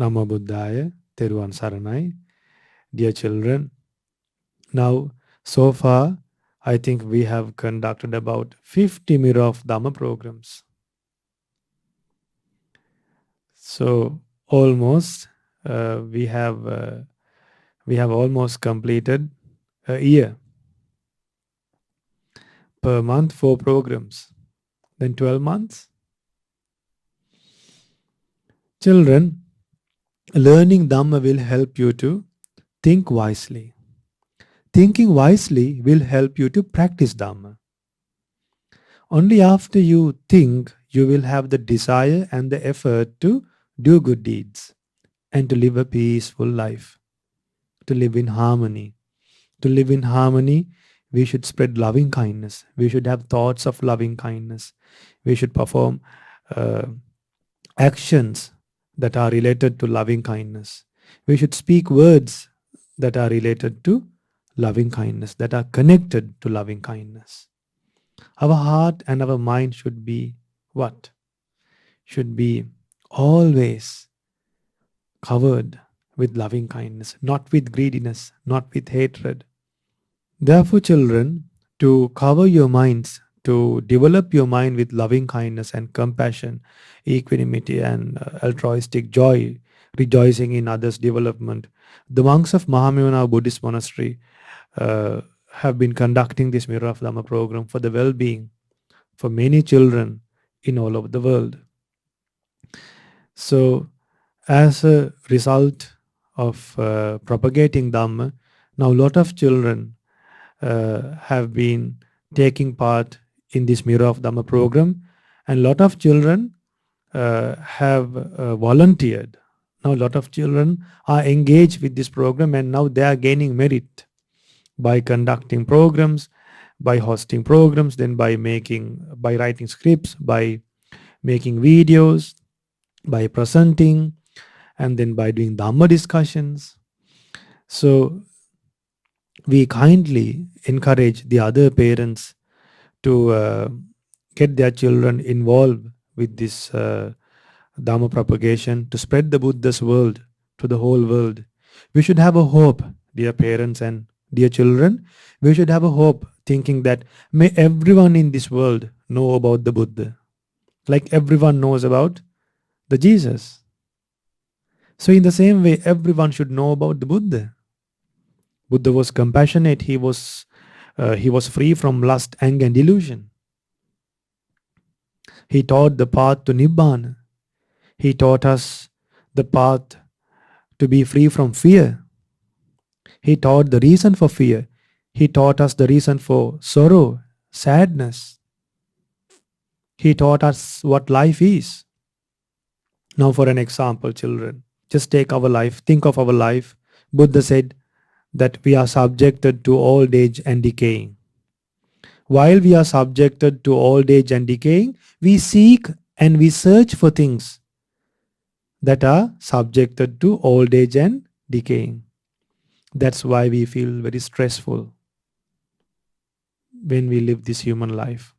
Namo Buddhaya, Teruvan Saranai. Dear children, now so far I think we have conducted about 50 Mirror of Dhamma programs. So almost we have almost completed a year. Per month, 4 programs. Then 12 months. Children, learning Dhamma will help you to think wisely. Thinking wisely will help you to practice Dhamma. Only after you think, you will have the desire and the effort to do good deeds and to live a peaceful life, to live in harmony. To live in harmony, we should spread loving kindness. We should have thoughts of loving kindness. We should perform actions that are related to loving kindness. We should speak words that are related to loving kindness, that are connected to loving kindness. Our heart and our mind should be what? Should be always covered with loving kindness, not with greediness, not with hatred. Therefore, children, to cover your minds, to develop your mind with loving kindness and compassion, equanimity and altruistic joy, rejoicing in others' development, the monks of Mahamevana Buddhist Monastery have been conducting this Mirror of Dhamma program for the well-being for many children in all over the world. So, as a result of propagating Dhamma, now a lot of children have been taking part in this Mirror of Dhamma program, and a lot of children have volunteered. Now a lot of children are engaged with this program, and now they are gaining merit by conducting programs, by hosting programs, then by writing scripts, by making videos, by presenting, and then by doing Dhamma discussions. So we kindly encourage the other parents to get their children involved with this Dhamma propagation, to spread the Buddha's world to the whole world. We should have a hope, dear parents and dear children. We should have a hope thinking that may everyone in this world know about the Buddha, like everyone knows about the Jesus. So in the same way, everyone should know about the Buddha. Buddha was compassionate. He was free from lust, anger, and delusion. He taught the path to Nibbana. He taught us the path to be free from fear. He taught the reason for fear. He taught us the reason for sorrow, sadness. He taught us what life is. Now for an example, children, just take our life, think of our life. Buddha said that we are subjected to old age and decaying. While we are subjected to old age and decaying, we seek and we search for things that are subjected to old age and decaying. That's why we feel very stressful when we live this human life.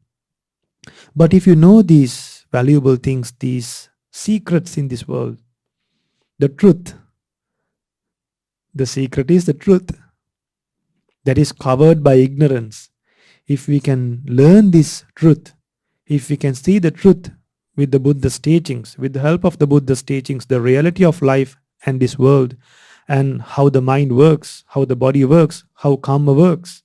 But if you know these valuable things, these secrets in this world, the truth, the secret is the truth that is covered by ignorance. If we can learn this truth, if we can see the truth with the Buddha's teachings, with the help of the Buddha's teachings, the reality of life and this world, and how the mind works, how the body works, how karma works,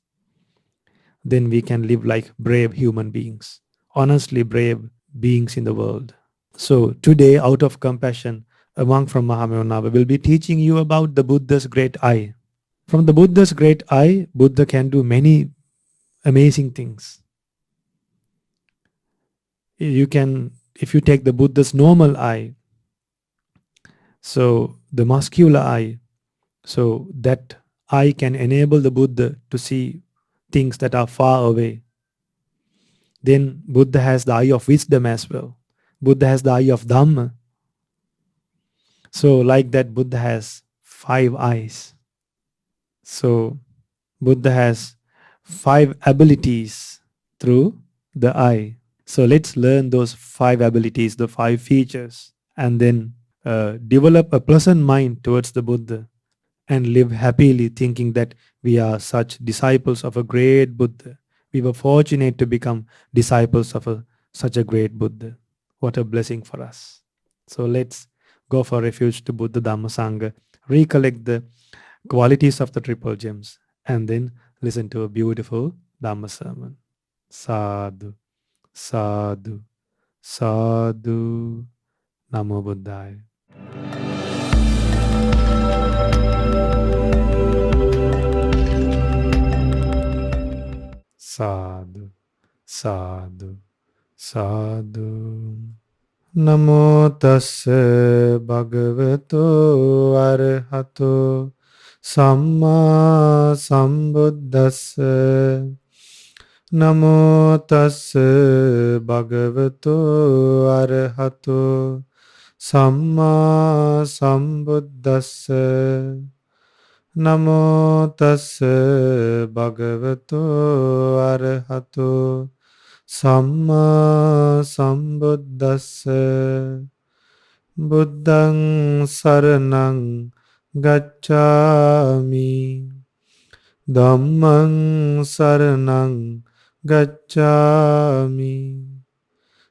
then we can live like brave human beings, honestly brave beings in the world. So today, out of compassion, a monk from Mahamevana will be teaching you about the Buddha's great eye. From the Buddha's great eye, Buddha can do many amazing things. If you take the Buddha's normal eye, so the muscular eye, so that eye can enable the Buddha to see things that are far away. Then Buddha has the eye of wisdom as well. Buddha has the eye of Dhamma. So like that, Buddha has 5 eyes. So Buddha has 5 abilities through the eye. So let's learn those 5 abilities, the 5 features, and then develop a pleasant mind towards the Buddha and live happily thinking that we are such disciples of a great Buddha. We were fortunate to become disciples of such a great Buddha. What a blessing for us. So let's go for refuge to Buddha Dhamma Sangha, recollect the qualities of the triple gems, and then listen to a beautiful Dhamma sermon. Sadhu, sadhu, sadhu. Namo Buddhaya. Sadhu, sadhu, sadhu. Namo tassa bhagavato arahato samma sambuddhassa. Namo tassa bhagavato arahato samma sambuddhassa. Namo tassa bhagavato arahato samma sambuddhassa. Buddhang saranang gacchami. Dhammang saranang gacchami.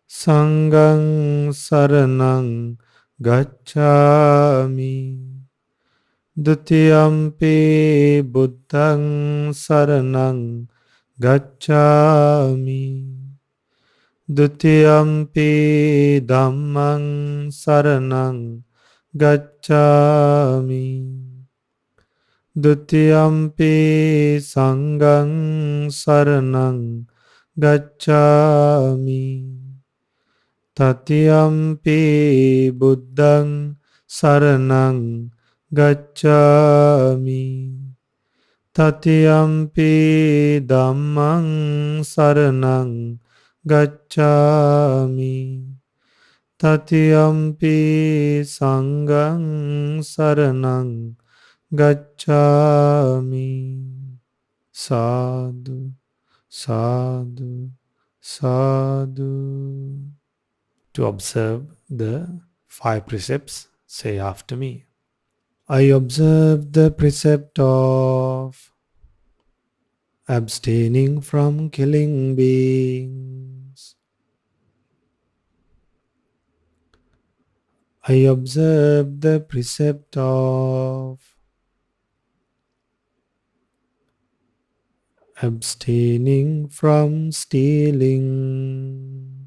Sanghang saranang gacchami. Dutiyampi buddhang saranang gacchami. Dutiyampi dhammang saranang gacchami. Dutiyampi sanghang saranang gacchami. Tatiyampi buddhang saranang gacchami. Tatiyampi dhammang saranang gacchami. Tatiyampi sanghang saranang gacchami. Sadhu, sadhu, sadhu. To observe the 5 precepts, say after me. I observe the precept of abstaining from killing beings. I observe the precept of abstaining from stealing.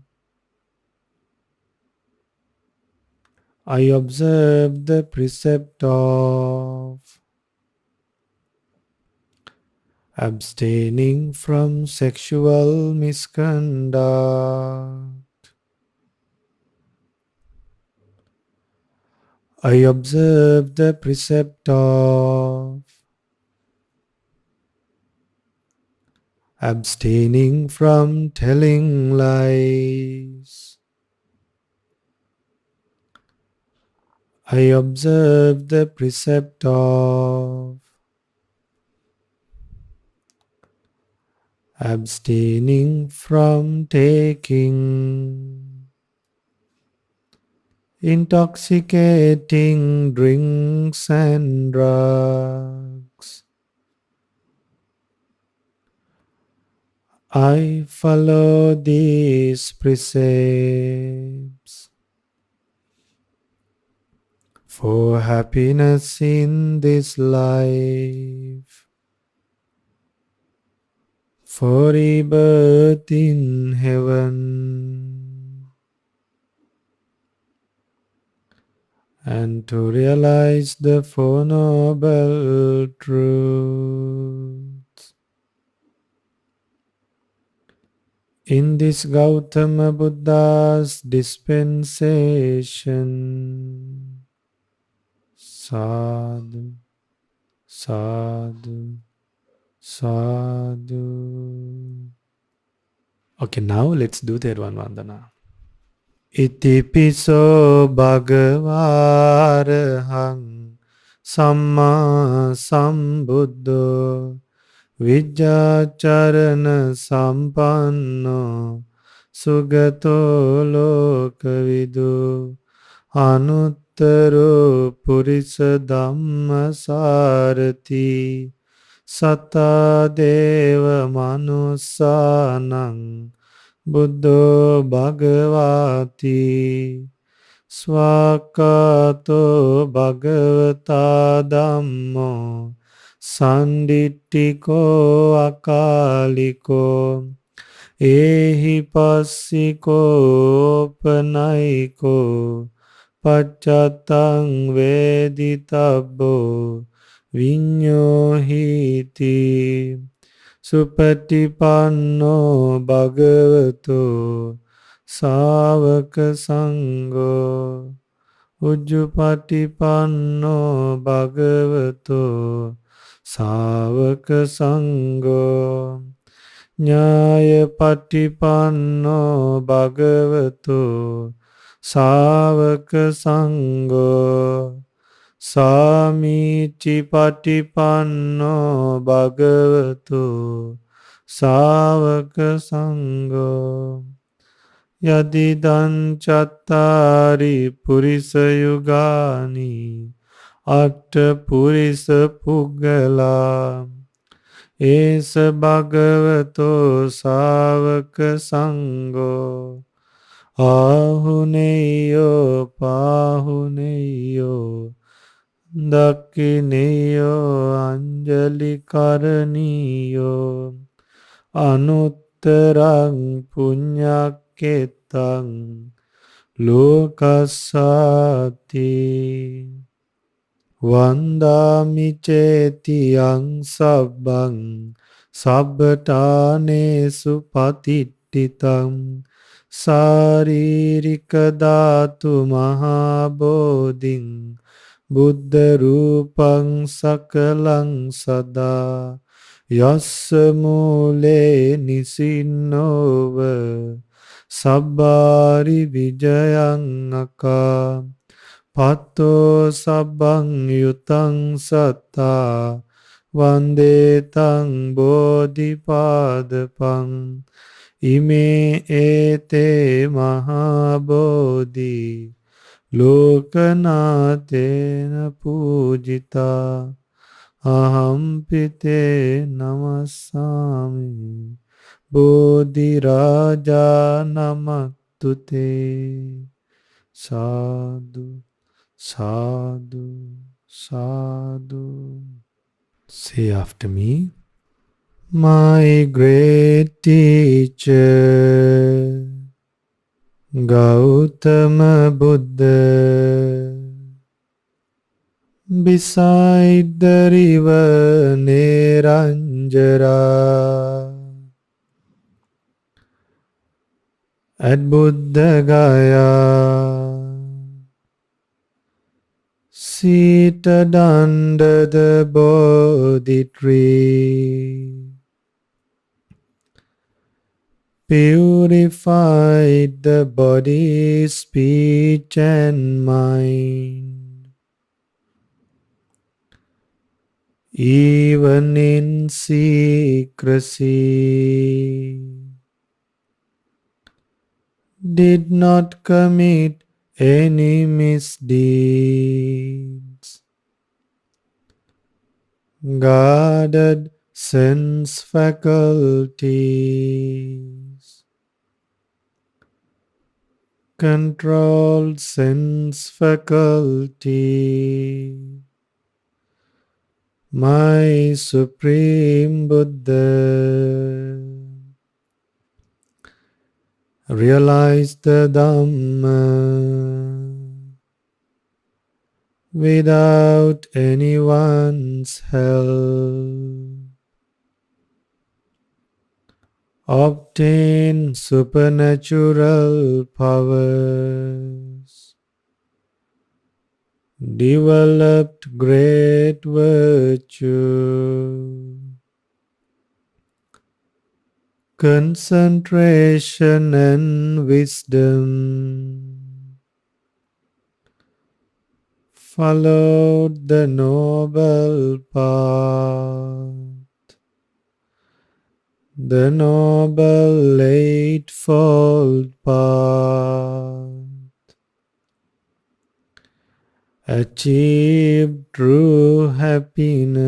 I observe the precept of abstaining from sexual misconduct. I observe the precept of abstaining from telling lies. I observe the precept of abstaining from taking intoxicating drinks and drugs. I follow these precepts for happiness in this life, for rebirth in heaven, and to realize the Four Noble Truths. In this Gautama Buddha's dispensation, sadhu, sadhu, sadhu. Okay, now let's do Thirvan Vandana. Iti piso bhagavarahang samma sambuddho vijjacharana sampanno sugato lokavidu අනුත්තරු පුරිස ධම්මසාරති සතා දේව මනුස්සානං බුද්ධෝ භගවාති ස්වාක්කාතෝ භගවතා ධම්මෝ සන්දිට්ඨිකෝ අකාලිකෝ ඒහි පස්සිකෝ පනයිකෝ පච්චත්තං වේදිතබ්බෝ විඤ්ඤෝහිති සුපටිපන්නෝ භගවතෝ සාවක සංඝෝ උජ්ජුපටිපන්නෝ භගවතෝ සාවක සංඝෝ ඥායපටිපන්නෝ භගවතෝ සාවක සංඝෝ සාමීචි පටිපන්නෝ භගවතෝ සාවක සංඝෝ යදිදං චත්තාරි පුරිස යුගානි අට්ඨ පුරිස පුග්ගලා ඒස භගවතෝ සාවක සංඝෝ ආහුනේයෝ පාහුනේයෝ දක්ඛිනේයෝ අංජලි කරණීයෝ අනුත්තරං පුඤ්ඤක්කෙත්තං ලෝකස්සාති වන්දාමි චේතියං සබ්බං සබ්බඨානේසු පතිට්ඨිතං සාරීරික ධාතු මහා බෝධින් බුද්ධ රූපං සකලං සදා යස්ස මූලේ නිසින්නෝව සබ්බාරි විජයං අකා පත්තෝ සබ්බං යුතං සත්තා වන්දේතං බෝධිපාදපං ඉමේ ඒතේ මහා බෝධි ලෝකනාතේන පූජිතා අහම්පිතේ නමස්සාමි බෝධි රාජා නමත්තුතේ සාදු සාදු සාදු. Say after me. My great teacher Gautama Buddha beside the river Neranjara at Buddha Gaya, seated under the Bodhi tree, purified the body, speech and mind. Even in secrecy, did not commit any misdeeds, guarded sense faculties, controlled sense faculties. My Supreme Buddha realized the Dhamma without anyone's help, obtained supernatural powers, developed great virtue, concentration and wisdom, followed the noble path, the noble eightfold path, achieved true happiness,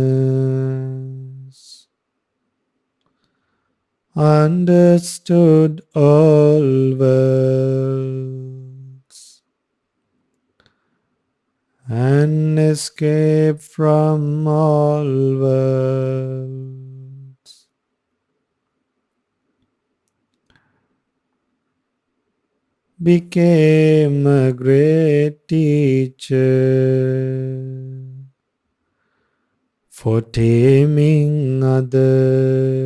understood all worlds, and escaped from all worlds. Became a great teacher for taming others,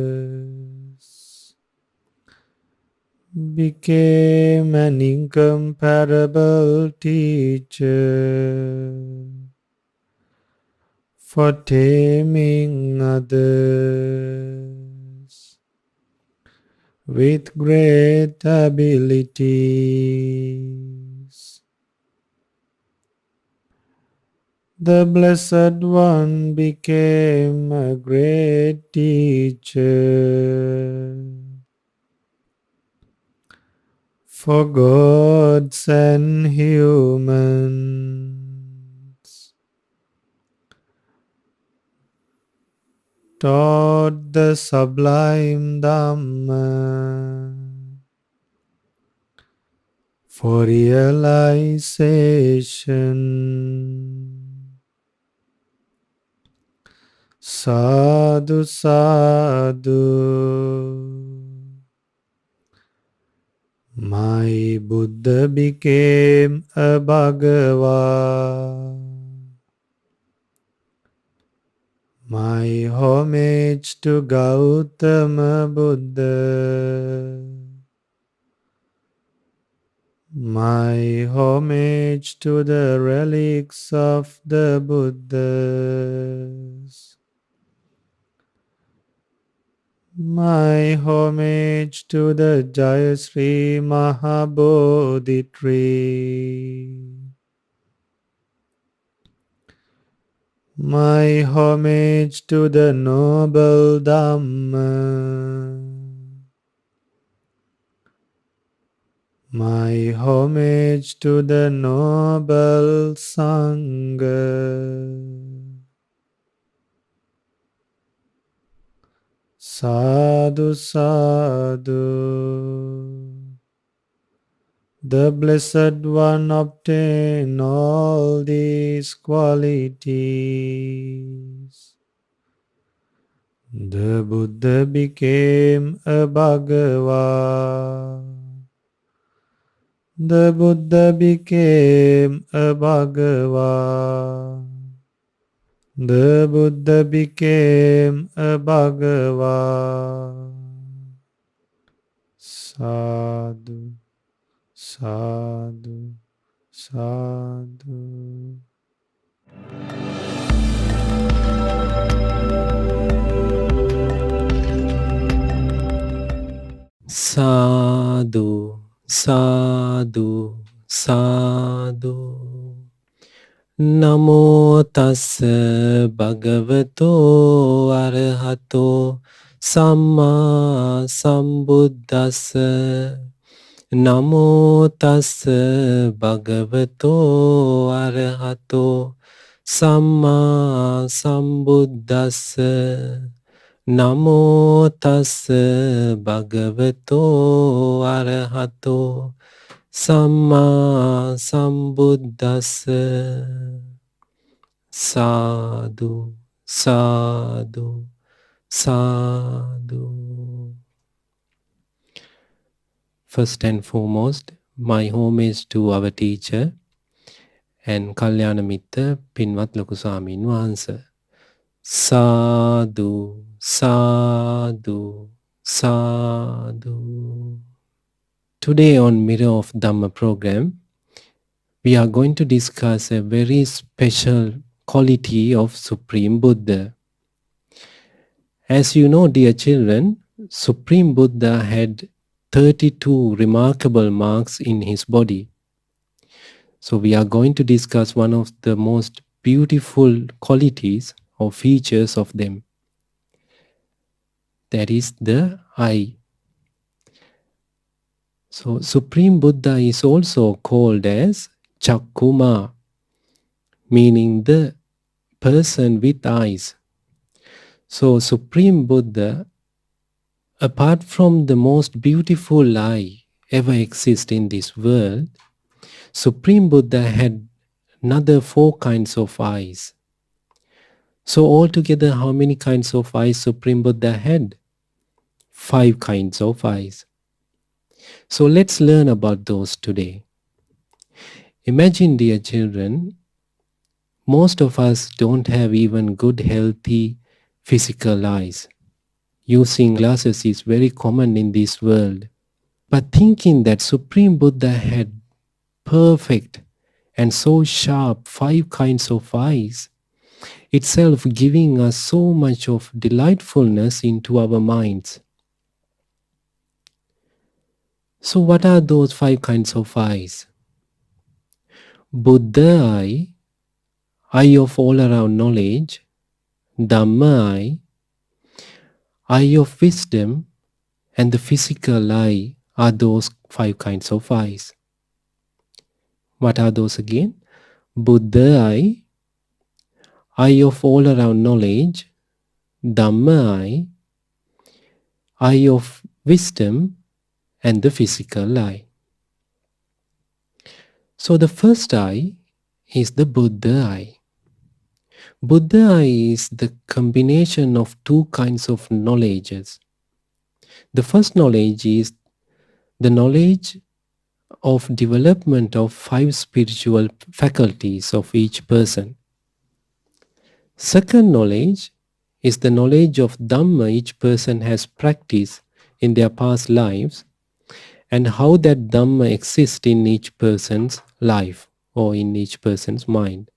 became an incomparable teacher for taming others with great abilities. The Blessed One became a great teacher for gods and humans, taught the sublime Dhamma for realization. Sadhu, sadhu. My Buddha became a Bhagava. My homage to Gautama Buddha. My homage to the relics of the Buddhas. My homage to the Jayasri Mahabodhi tree. My homage to the noble Dhamma. My homage to the noble Sangha. Sadhu, sadhu. The Blessed One obtained all these qualities. The Buddha became a Bhagava. The Buddha became a Bhagava. The Buddha became a Bhagava. Sadhu, sadhu, sadhu. Sadhu, sadhu, sadhu. Namo tassa bhagavato arahato samma sambuddhassa. Namo tassa bhagavato arahato samma sambuddhassa. Namo tassa bhagavato arahato samma sambuddhassa. Sadhu, sadhu, sadhu. First and foremost, my homage to our teacher and Kalyana Mitta Pinvat Loku Swamin Wahanse. Sadhu, sadhu, sadhu. Today on Mirror of Dhamma program, we are going to discuss a very special quality of Supreme Buddha. As you know, dear children, Supreme Buddha had 32 remarkable marks in his body. So we are going to discuss one of the most beautiful qualities or features of them. That is the eye. So Supreme Buddha is also called as Chakkuma, meaning the person with eyes. So Supreme Buddha, apart from the most beautiful eye ever exist in this world, Supreme Buddha had another 4 kinds of eyes. So altogether, how many kinds of eyes Supreme Buddha had? 5 kinds of eyes. So let's learn about those today. Imagine, dear children, most of us don't have even good healthy physical eyes. Using glasses is very common in this world. But thinking that Supreme Buddha had perfect and so sharp 5 kinds of eyes, itself giving us so much of delightfulness into our minds. So what are those 5 kinds of eyes? Buddha eye, eye of all around knowledge; Dhamma eye, eye of wisdom; and the physical eye are those 5 kinds of eyes. What are those again? Buddha eye, eye of all around knowledge; Dhamma eye, eye of wisdom; and the physical eye. So the first eye is the Buddha eye. Buddha eye is the combination of 2 kinds of knowledges. The first knowledge is the knowledge of development of 5 spiritual faculties of each person. Second knowledge is the knowledge of Dhamma each person has practiced in their past lives, and how that Dhamma exists in each person's life or in each person's mind.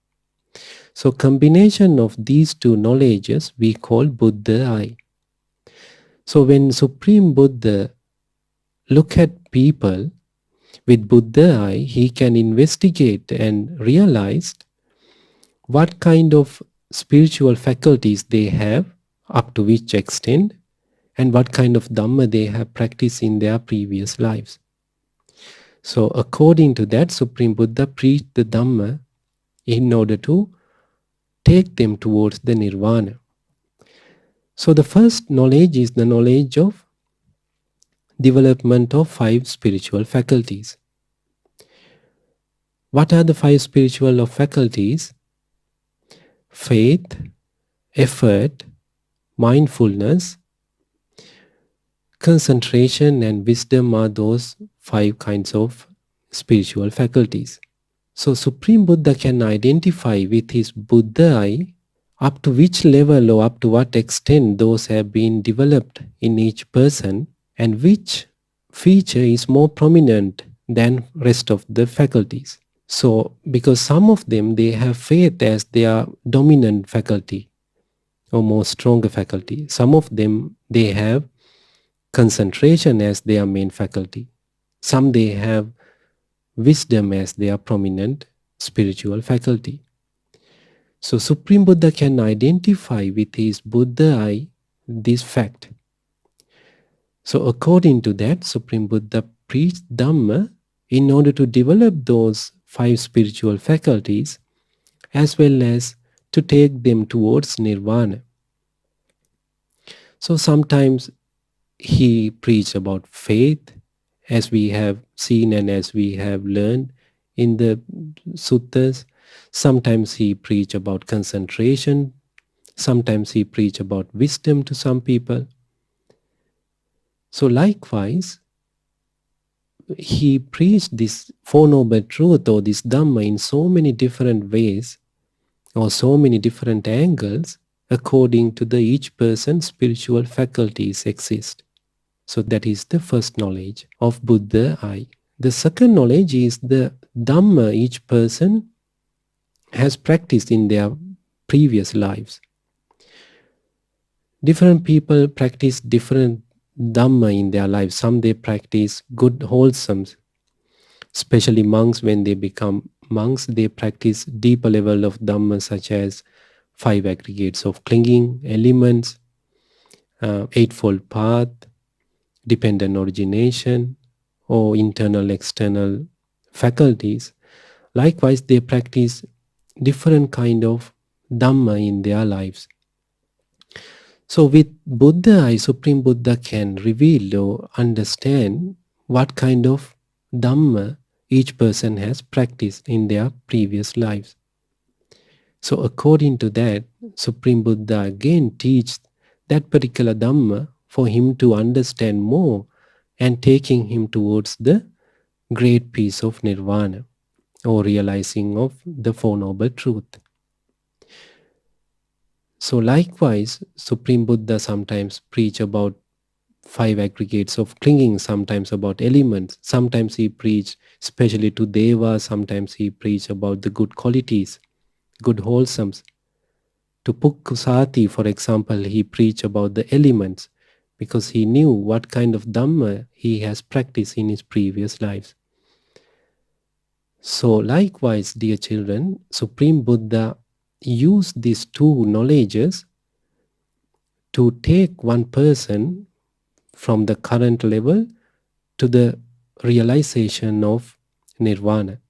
So combination of these 2 knowledges we call Buddha eye. So when Supreme Buddha look at people with Buddha eye, he can investigate and realize what kind of spiritual faculties they have, up to which extent, and what kind of Dhamma they have practiced in their previous lives. So according to that, Supreme Buddha preached the Dhamma in order to take them towards the Nirvana. So the first knowledge is the knowledge of development of 5 spiritual faculties. What are the 5 spiritual faculties? Faith, effort, mindfulness, concentration, and wisdom are those 5 kinds of spiritual faculties. So Supreme Buddha can identify with his Buddha eye up to which level or up to what extent those have been developed in each person, and which feature is more prominent than rest of the faculties. So because some of them, they have faith as their dominant faculty or more stronger faculty. Some of them, they have concentration as their main faculty. Some they have wisdom as their prominent spiritual faculty. So Supreme Buddha can identify with his Buddha eye this fact. So according to that, Supreme Buddha preached Dhamma in order to develop those 5 spiritual faculties, as well as to take them towards Nirvana. So sometimes he preached about faith, as we have seen and as we have learned in the suttas. Sometimes he preached about concentration. Sometimes he preached about wisdom to some people. So likewise, he preached this Four Noble Truth or this Dhamma in so many different ways or so many different angles according to the each person's spiritual faculties exist. So that is the first knowledge of Buddha eye. The second knowledge is the Dhamma each person has practiced in their previous lives. Different people practice different Dhamma in their lives. Some they practice good, wholesome, especially monks. When they become monks, they practice deeper level of Dhamma, such as 5 aggregates of clinging elements, eightfold path, dependent origination, or internal external faculties. Likewise, they practice different kind of Dhamma in their lives. So with Buddha, Supreme Buddha can reveal or understand what kind of Dhamma each person has practiced in their previous lives. So according to that, Supreme Buddha again teaches that particular Dhamma for him to understand more and taking him towards the great peace of Nirvana or realizing of the Four Noble Truth. So likewise, Supreme Buddha sometimes preach about 5 aggregates of clinging, sometimes about elements, sometimes he preach especially to Deva, sometimes he preach about the good qualities, good wholesomes. To Pukkusati, for example, he preached about the elements because he knew what kind of Dhamma he has practiced in his previous lives. So likewise, dear children, Supreme Buddha used these two knowledges to take one person from the current level to the realization of Nirvana.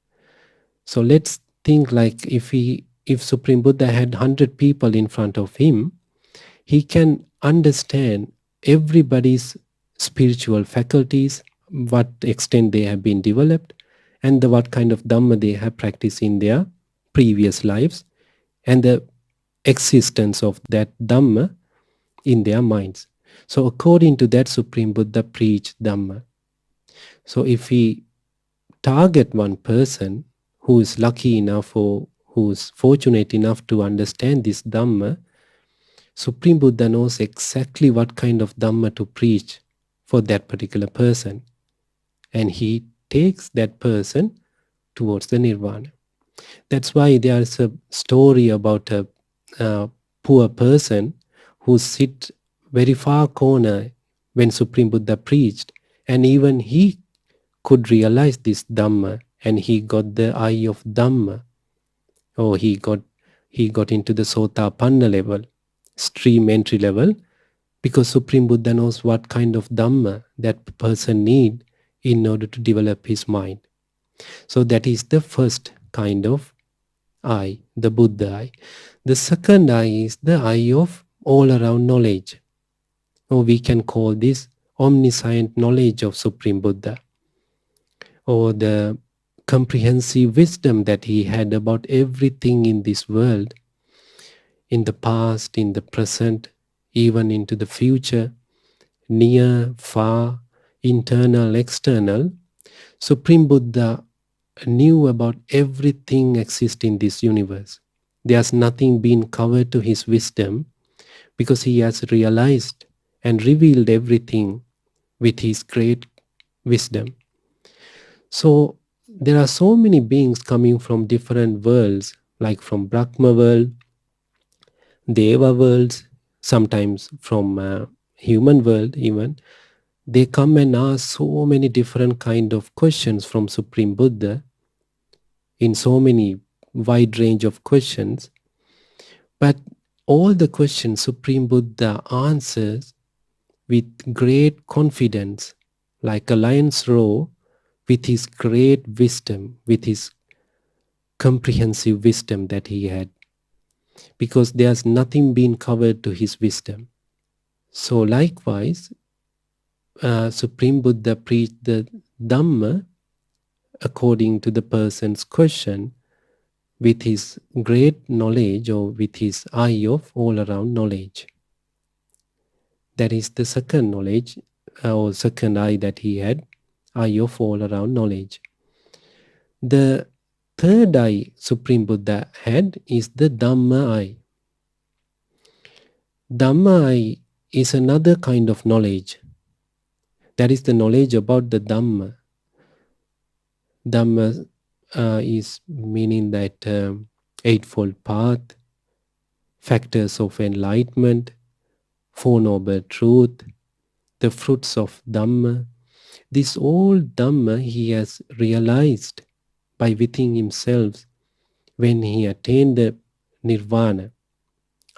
So let's think like if Supreme Buddha had 100 people in front of him, he can understand everybody's spiritual faculties, what extent they have been developed, and what kind of Dhamma they have practiced in their previous lives, and the existence of that Dhamma in their minds. So according to that, Supreme Buddha preached Dhamma. So if we target one person who is lucky enough or who is fortunate enough to understand this Dhamma, Supreme Buddha knows exactly what kind of Dhamma to preach for that particular person. And he takes that person towards the Nirvana. That's why there is a story about a poor person who sit very far corner when Supreme Buddha preached. And even he could realize this Dhamma and he got the eye of Dhamma. Or he got into the Sotapanna level, stream entry level, because Supreme Buddha knows what kind of Dhamma that person need in order to develop his mind. So that is the first kind of eye, the Buddha eye. The second eye is the eye of all-around knowledge. Or we can call this omniscient knowledge of Supreme Buddha, or the comprehensive wisdom that he had about everything in this world, in the past, in the present, even into the future, near, far, internal, external. Supreme Buddha knew about everything exists in this universe. There's nothing been covered to his wisdom because he has realized and revealed everything with his great wisdom. So there are so many beings coming from different worlds, like from Brahma world, Deva worlds, sometimes from human world even. They come and ask so many different kind of questions from Supreme Buddha in so many wide range of questions. But all the questions Supreme Buddha answers with great confidence, like a lion's roar, with his great wisdom, with his comprehensive wisdom that he had, because there's nothing been covered to his wisdom. So likewise, Supreme Buddha preached the Dhamma according to the person's question with his great knowledge or with his eye of all-around knowledge. That is the second knowledge or second eye that he had, eye of all-around knowledge. The third eye Supreme Buddha had is the Dhamma eye. Dhamma eye is another kind of knowledge. That is the knowledge about the Dhamma. Dhamma is meaning that Eightfold Path, factors of enlightenment, Four Noble Truth, the fruits of Dhamma. This all Dhamma he has realized by within himself when he attained the Nirvana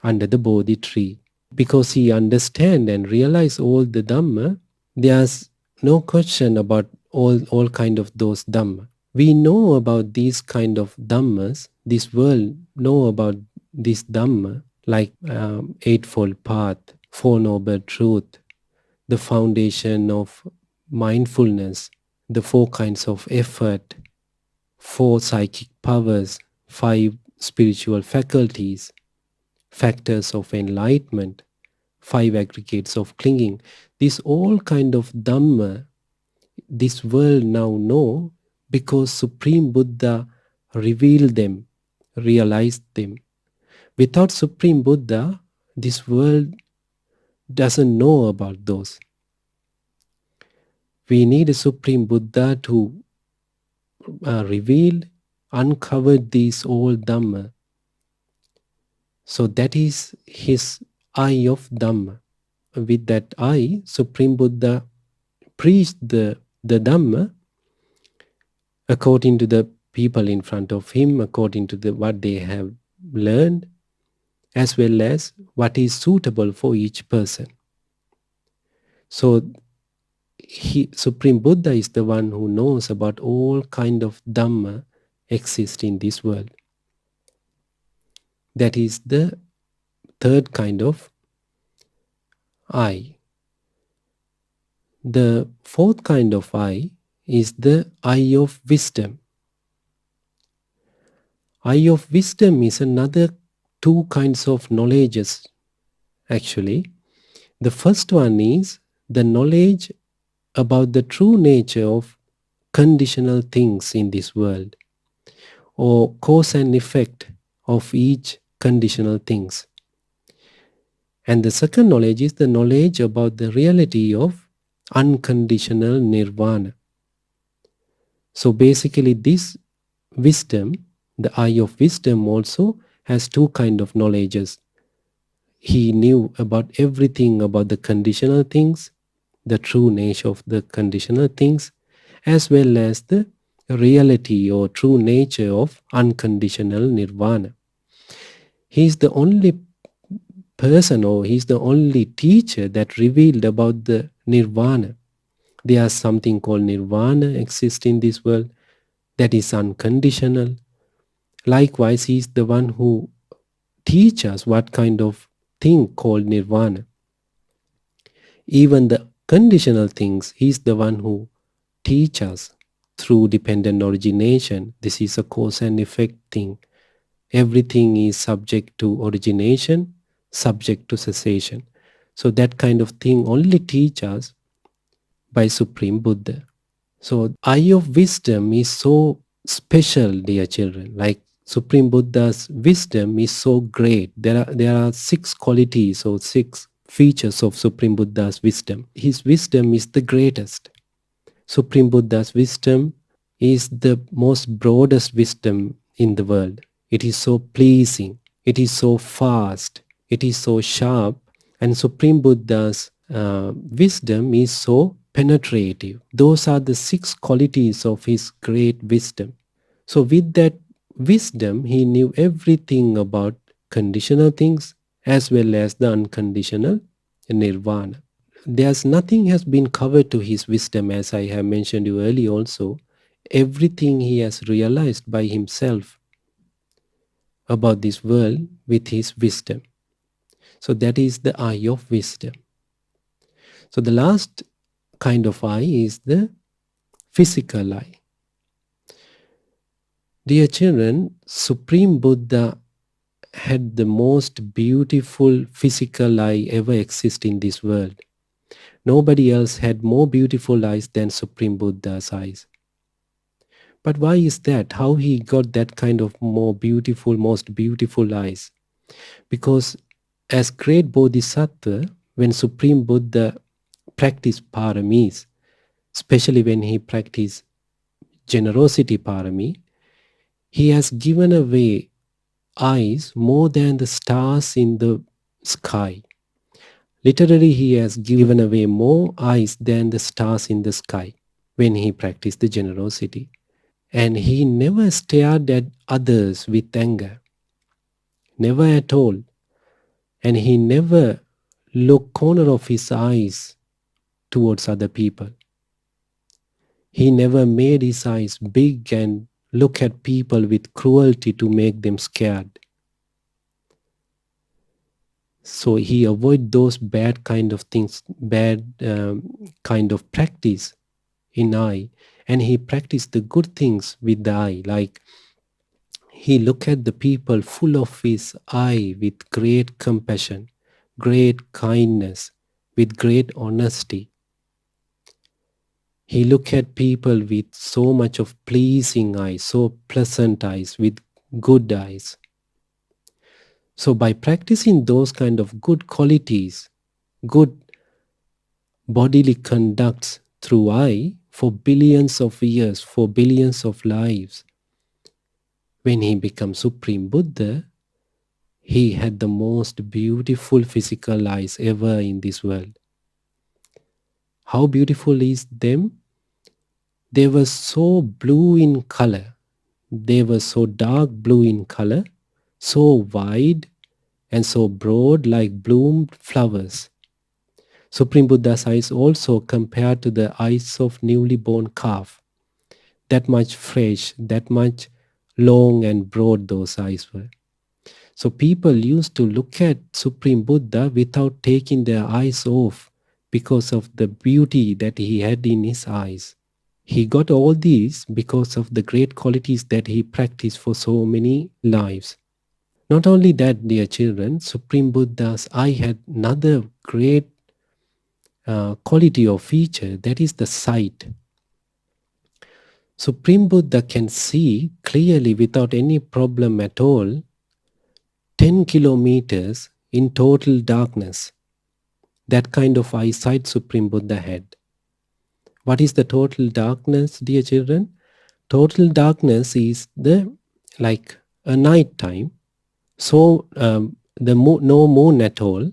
under the Bodhi tree. Because he understand and realize all the Dhamma, there's no question about all kind of those Dhamma. We know about these kind of Dhammas, this world know about this Dhamma, like Eightfold Path, Four Noble Truth, the foundation of mindfulness, the four kinds of effort, four psychic powers, five spiritual faculties, factors of enlightenment, five aggregates of clinging. This all kind of Dhamma, this world now know because Supreme Buddha revealed them, realized them. Without Supreme Buddha, this world doesn't know about those. We need a Supreme Buddha to reveal, uncover these all Dhamma. So that is his eye of Dhamma. With that eye, Supreme Buddha preached the Dhamma according to the people in front of him, according to what they have learned, as well as what is suitable for each person. So Supreme Buddha is the one who knows about all kind of Dhamma exist in this world. That is the third kind of eye. The fourth kind of eye is the eye of wisdom. Eye of wisdom is another two kinds of knowledges, actually. The first one is the knowledge about the true nature of conditional things in this world, or cause and effect of each conditional things. And the second knowledge is the knowledge about the reality of unconditional nirvana. So basically this wisdom, the eye of wisdom also has two kind of knowledges. He knew about everything about the conditional things, the true nature of the conditional things, as well as the reality or true nature of unconditional nirvana. He is the only person, or he is the only teacher that revealed about the nirvana. There is something called nirvana exists in this world that is unconditional. Likewise, he is the one who teaches us what kind of thing called nirvana. Even the conditional things, he is the one who teaches us through dependent origination. This is a cause and effect thing. Everything is subject to origination, subject to cessation. So that kind of thing only teaches us by Supreme Buddha. So eye of wisdom is so special, dear children. Like Supreme Buddha's wisdom is so great. There are 6 qualities or 6 features of Supreme Buddha's wisdom. His wisdom is the greatest. Supreme Buddha's wisdom is the most broadest wisdom in the world. It is so pleasing. It is so fast. It is so sharp. And Supreme Buddha's wisdom is so penetrative. Those are the 6 qualities of his great wisdom. So with that wisdom, he knew everything about conditional things as well as the unconditional nirvana. There's nothing has been covered to his wisdom, as I have mentioned you earlier also. Everything he has realized by himself about this world with his wisdom. So that is the eye of wisdom. So the last kind of eye is the physical eye. Dear children, Supreme Buddha had the most beautiful physical eye ever exist in this world. Nobody else had more beautiful eyes than Supreme Buddha's eyes. But why is that? How he got that kind of most beautiful eyes? Because as great Bodhisattva, when Supreme Buddha practiced paramis, especially when he practiced generosity parami, he has given away eyes more than the stars in the sky. Literally, he has given away more eyes than the stars in the sky when he practiced the generosity. And he never stared at others with anger. Never at all. And he never looked corner of his eyes towards other people. He never made his eyes big and look at people with cruelty to make them scared. So he avoid those bad kind of things, bad kind of practice in eye, and he practiced the good things with the eye. Like he look at the people full of his eye with great compassion, great kindness, with great honesty. He look at people with so much of pleasing eyes, so pleasant eyes, with good eyes. So by practicing those kind of good qualities, good bodily conducts through eye for billions of years, for billions of lives, when he becomes Supreme Buddha, he had the most beautiful physical eyes ever in this world. How beautiful is them? They were so blue in color. They were so dark blue in color, so wide and so broad like bloomed flowers. Supreme Buddha's eyes also compared to the eyes of newly born calf. That much fresh, that much long and broad those eyes were. So people used to look at Supreme Buddha without taking their eyes off because of the beauty that he had in his eyes. He got all these because of the great qualities that he practiced for so many lives. Not only that, dear children, Supreme Buddha's eye had another great quality or feature, that is the sight. Supreme Buddha can see clearly without any problem at all 10 kilometers in total darkness. That kind of eyesight Supreme Buddha had. What is the total darkness, dear children? Total darkness is like a night time. So no moon at all.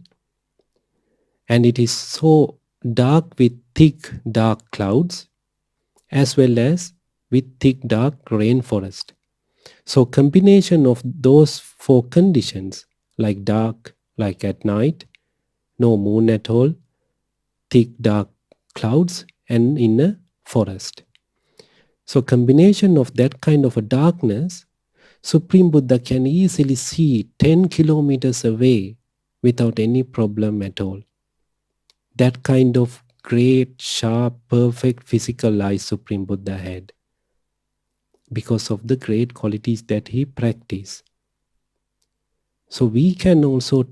And it is so dark with thick dark clouds as well as with thick dark rainforest. So combination of those four conditions, like dark, like at night, no moon at all, thick dark clouds, and in a forest. So combination of that kind of a darkness, Supreme Buddha can easily see 10 kilometers away without any problem at all. That kind of great, sharp, perfect physical eyes Supreme Buddha had because of the great qualities that he practiced. So we can also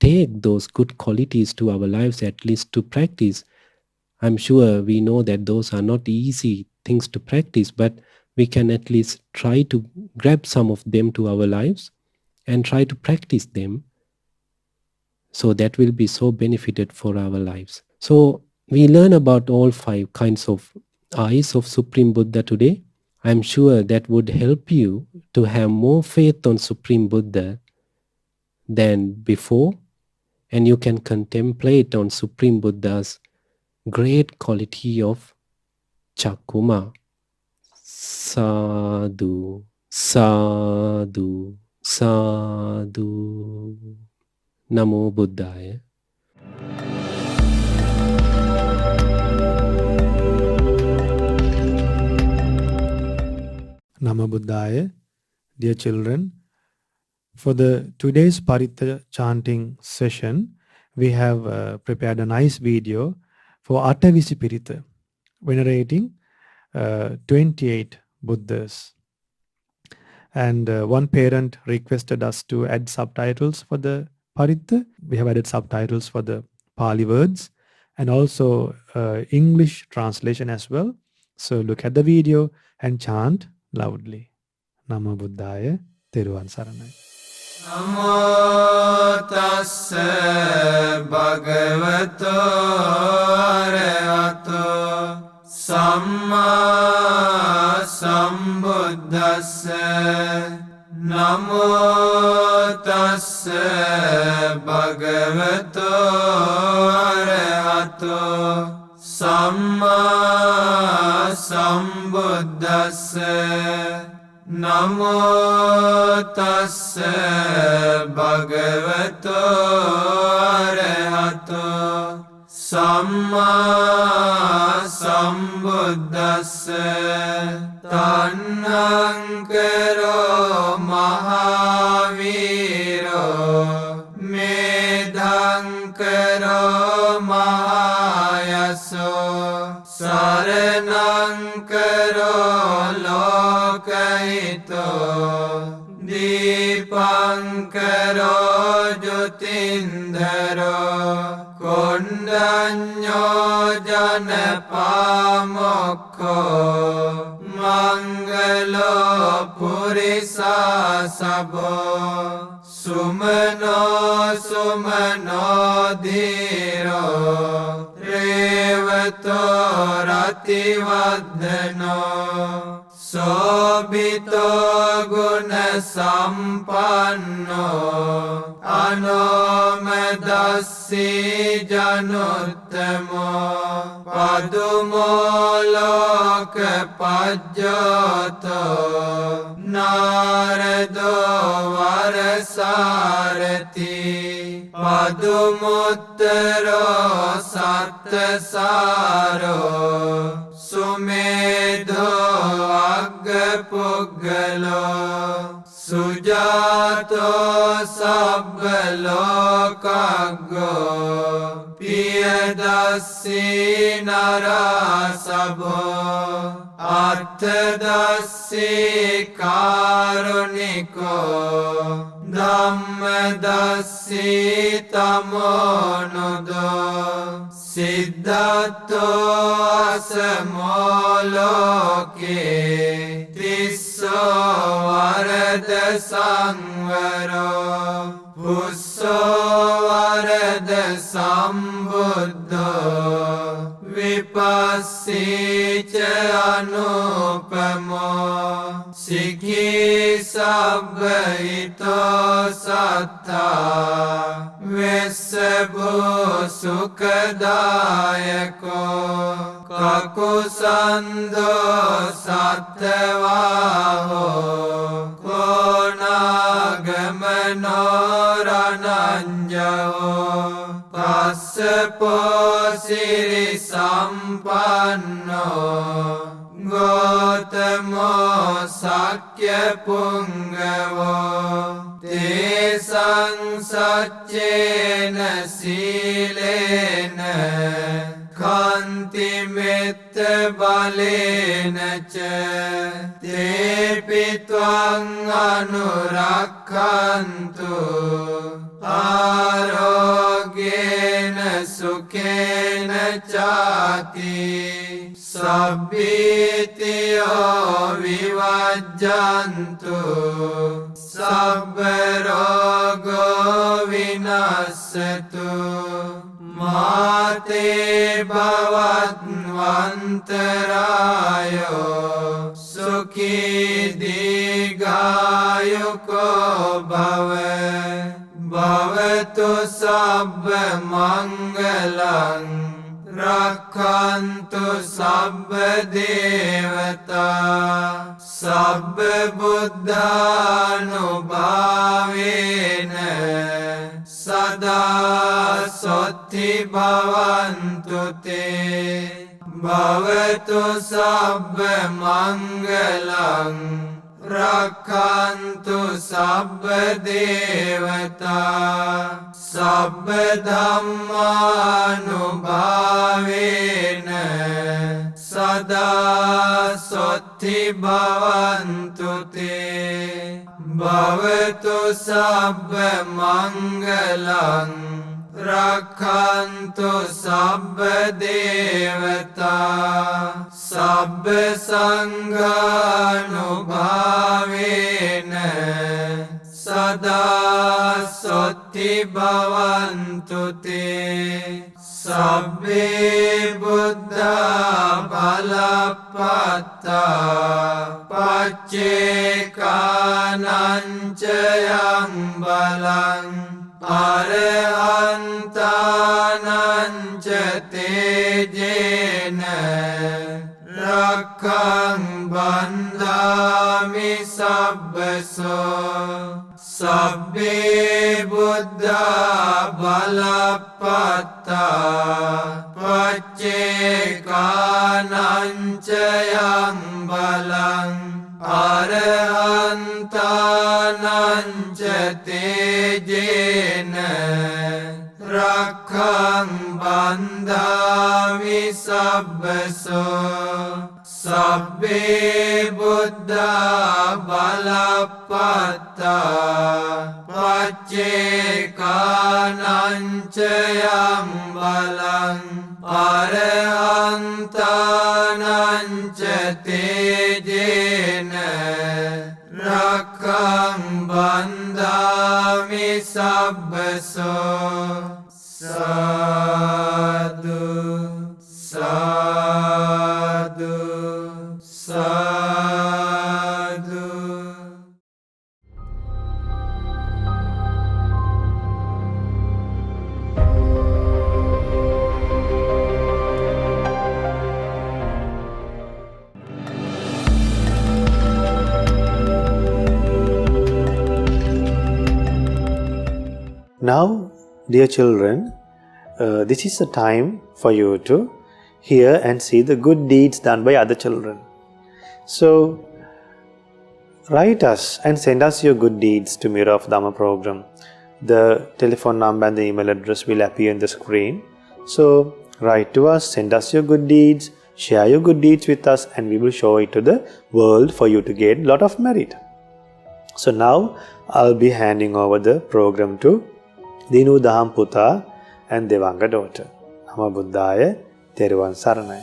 take those good qualities to our lives, at least to practice. I'm sure we know that those are not easy things to practice, but we can at least try to grab some of them to our lives and try to practice them. So that will be so benefited for our lives. So we learn about all 5 kinds of eyes of Supreme Buddha today. I'm sure that would help you to have more faith on Supreme Buddha than before, and you can contemplate on Supreme Buddha's great quality of Chakuma. Sadhu, sadhu, sadhu. Namo Buddhaya. Namo Buddhaya. Dear children, for the today's Paritta chanting session, we have prepared a nice video for Atavisi Pirita, venerating 28 Buddhas. And one parent requested us to add subtitles for the Paritta. We have added subtitles for the Pali words and also English translation as well. So look at the video and chant loudly. Namo Buddhaya, Teruvan Saranai. Namo tassa bhagavato arahato samma sambuddhassa. Namo tassa bhagavato arahato samma sambuddhassa. Namo tassa bhagavato arahato samma sambuddhassa. buddhassa tannankaro mahaviro medhankaro mahayaso saranankaro lokahito dipankaro jyotindharo kondanyo janapamokho mangalo purisa sabo sumano sumano dhiro revato rativadhano sobhito guna sampanno anomadassi januttamo padumo loka pajjato narado varasarati padumuttaro sattasaro sumedho aggapuggalo sujato sabbalokago piyadassi narasabo attadassi karuniko dhammadassi tamonudo siddhatto asamoloke tisso varada samvaro pusso varada sambuddho vipassica anupamo sikhi sabbhito sattha vessabhu sukadayako kakusando sattvaho konagamano rananjao passapo siri sampanno gotamo sakya pungavo te sancena silena kanti metta balena ca te pitvang anurakkantu arogyena sukhena chati sabbitiyo vivajjantu sabbarogo vinassatu mate bhavattvantarayo sukhi digayuko bhava bhavatu sabba mangalang rakhantu sabba devata sabba buddhanubhavena sada sotti bhavantu te bhavatu sabba mangalang rakhantu sabba devata sabba dhammanubhavena sada sotti bhavantu te bhavatu sabba mangalang rakhantu sabba devata sabba sanghanubhavena sada sotti bhavantu te sabbe buddha balapatta paccekananchayang balang arahantananca tejena rakkang bandhami sabbaso sabbe buddha balapatta paccekananca Sancayang balang Arahantananca tejena Rakhang bandhami sabbaso Sabbe buddha balapatta Paccekananca balang Arahantananca tejena Rakhang bandhami sabbaso Sadhu, sadhu, sadhu. Now, dear children, this is the time for you to hear and see the good deeds done by other children. So, write us and send us your good deeds to Mirror of Dhamma program. The telephone number and the email address will appear on the screen. So, write to us, send us your good deeds, share your good deeds with us, and we will show it to the world for you to get a lot of merit. So now, I'll be handing over the program to Dinu Daham Puta and Devanga daughter. Namo Buddhaya, Teruvan Saranai.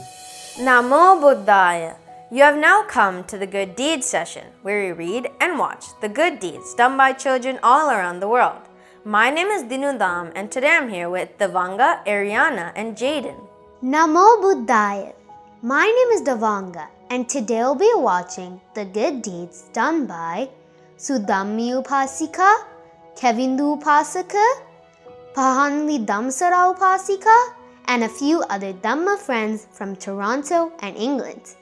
Namo Buddhaya. You have now come to the Good Deeds session, where we read and watch the good deeds done by children all around the world. My name is Dinu Dham, and today I'm here with Devanga, Ariana, and Jaden. Namo Buddhaya. My name is Devanga, and today we'll be watching the good deeds done by Sudhammi Upasika, Kevindu Upasika, Pahanli Damsara Upasika, and a few other Dhamma friends from Toronto and England.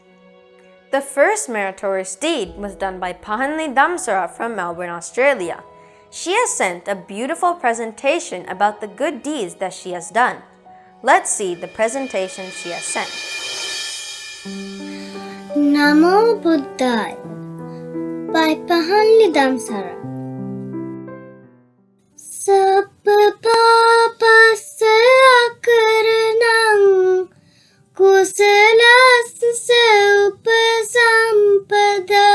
The first meritorious deed was done by Pahanli Damsara from Melbourne, Australia. She has sent a beautiful presentation about the good deeds that she has done. Let's see the presentation she has sent. Namo Buddhaya by Pahanli Damsara. Sabba papassa akaranam kusalasya upasampada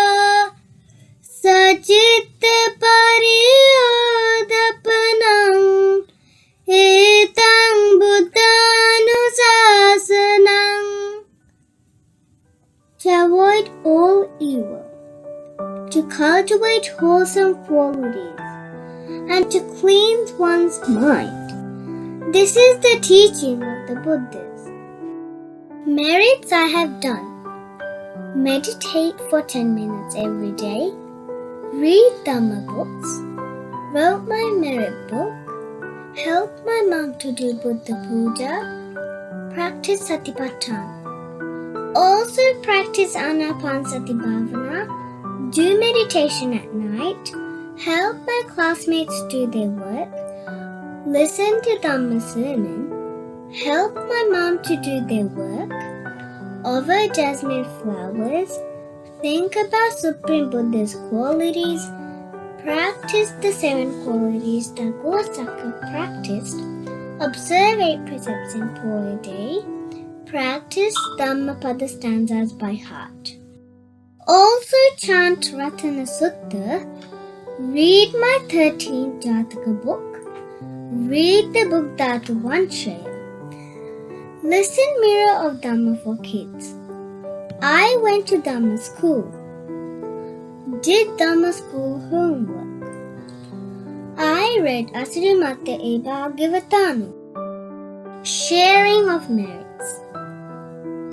sacitta pariyodapanam etang buddhanusasanam. To avoid all evil, to cultivate wholesome qualities, and to cleanse one's mind. This is the teaching of the Buddhas. Merits I have done. Meditate for 10 minutes every day. Read Dhamma books. Wrote my merit book. Helped my mom to do Buddha Puja. Practice Satipatthana. Also practice Anapanasati Bhavana. Do meditation at night. Help my classmates do their work, listen to Dhamma sermon, help my mom to do their work, offer jasmine flowers, think about Supreme Buddha's qualities, practice the 7 qualities that Gosaka practiced, observe 8 precepts in 4 a day, practice Dhammapada stanzas by heart. Also chant Ratana Sutta. Read my 13th Jataka book. Read the book that one share. Listen Mirror of Dhamma for kids. I went to Dhamma school. Did Dhamma school homework. I read Asirimate Eba Givatanu. Sharing of merits.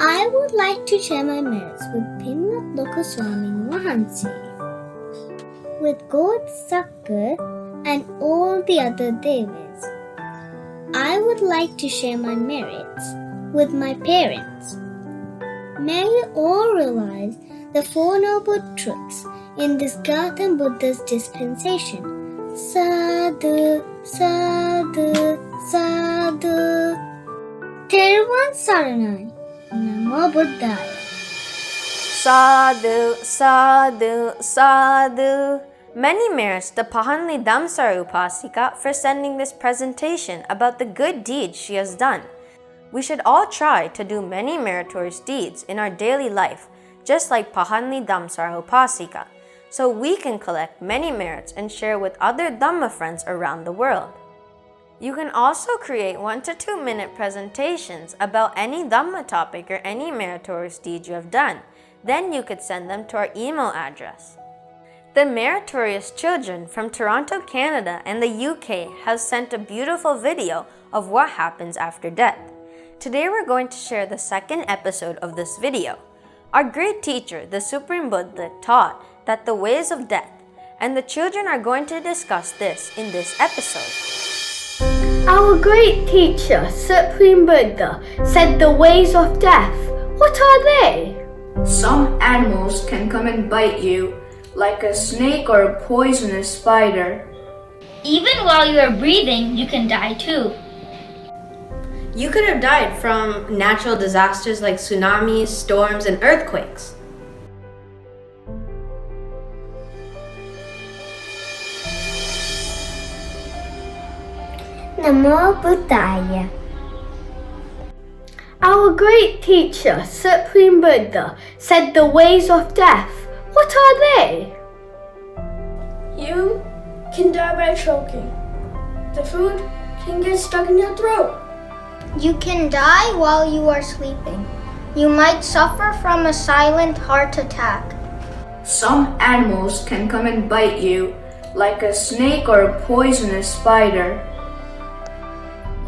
I would like to share my merits with Pinwat Lokaswami Wahansi, with God Sakka and all the other Devas. I would like to share my merits with my parents. May you all realize the 4 noble truths in this Gautam Buddha's dispensation. Sadhu, sadhu, sadhu. Teruvan Saranai. Namo Buddhaya. Sadhu, sadhu, sadhu. Many merits to Pahanli Damsara Upasika for sending this presentation about the good deeds she has done. We should all try to do many meritorious deeds in our daily life, just like Pahanli Damsara Upasika, so we can collect many merits and share with other Dhamma friends around the world. You can also create 1 to 2 minute presentations about any Dhamma topic or any meritorious deed you have done. Then you could send them to our email address. The meritorious children from Toronto, Canada and the UK have sent a beautiful video of what happens after death. Today we're going to share the second episode of this video. Our great teacher, the Supreme Buddha, taught that the ways of death, and the children are going to discuss this in this episode. Our great teacher, Supreme Buddha, said the ways of death. What are they? Some animals can come and bite you, like a snake or a poisonous spider. Even while you are breathing, you can die too. You could have died from natural disasters like tsunamis, storms, and earthquakes. Namo Buddhaya. Our great teacher, Supreme Buddha, said the ways of death. What are they? You can die by choking. The food can get stuck in your throat. You can die while you are sleeping. You might suffer from a silent heart attack. Some animals can come and bite you, like a snake or a poisonous spider.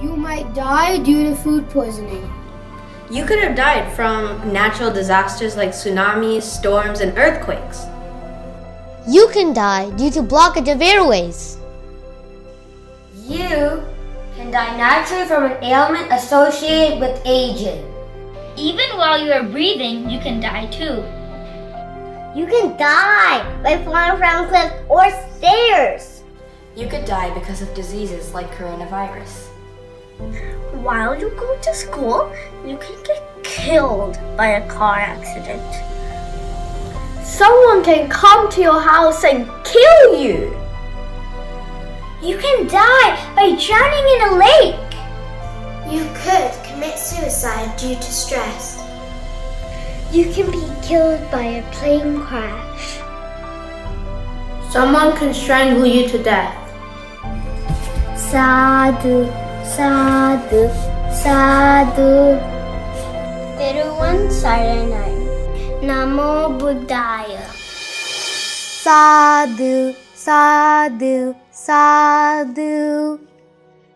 You might die due to food poisoning. You could have died from natural disasters like tsunamis, storms, and earthquakes. You can die due to blockage of airways. You can die naturally from an ailment associated with aging. Even while you are breathing, you can die too. You can die by falling from cliffs or stairs. You could die because of diseases like coronavirus. While you go to school, you can get killed by a car accident. Someone can come to your house and kill you. You can die by drowning in a lake. You could commit suicide due to stress. You can be killed by a plane crash. Someone can strangle you to death. Sadhu, sadhu, sadhu. Tiruvan Saranai. Namo Buddhaya. Sadhu, sadhu, sadhu.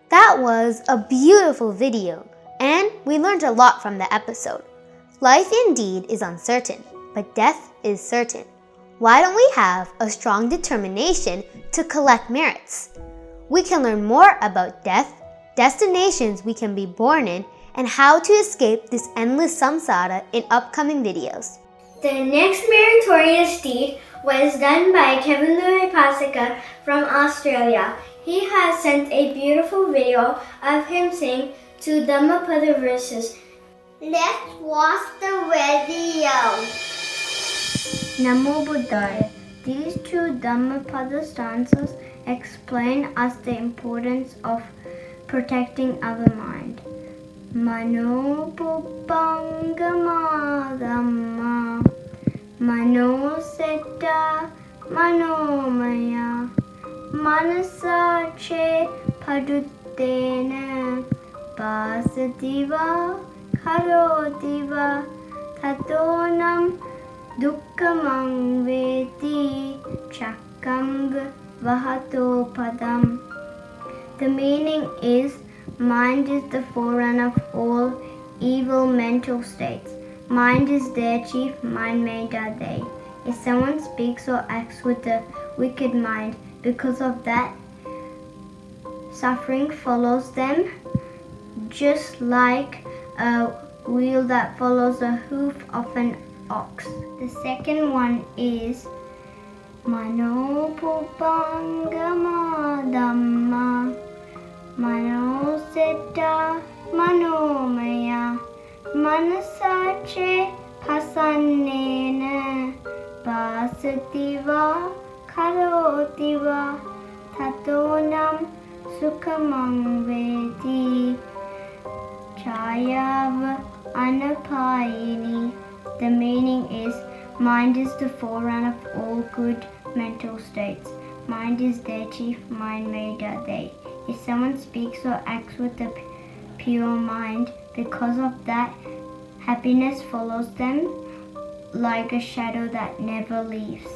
That was a beautiful video, and we learned a lot from the episode. Life indeed is uncertain, but death is certain. Why don't we have a strong determination to collect merits? We can learn more about death, destinations we can be born in, and how to escape this endless samsara in upcoming videos. The next meritorious deed was done by Kaduwela Pasika from Australia. He has sent a beautiful video of him saying 2 Dhammapada verses. Let's watch the video. Namo Buddhaya. These 2 Dhammapada stanzas explain us the importance of protecting our mind. Mano Puppangama Dhamma Mano Setta Manomaya Manasa Che Paduttena Pasativa Karotiva Tatonam Dukkhamang Veti Chakam Vahato Padam. The meaning is, mind is the forerunner of all evil mental states. Mind is their chief, mind made are they. If someone speaks or acts with a wicked mind, because of that, suffering follows them, just like a wheel that follows a hoof of an ox. The second one is Mano Puppangama Dhamma Mano Setta Manomaya Manasache Pasannena Sativa Karotiva Tatonam Sukhamang Vedi Chayava Anapayini. The meaning is, mind is the forerunner of all good mental states. Mind is their chief, mind made are they. If someone speaks or acts with a pure mind, because of that, happiness follows them like a shadow that never leaves.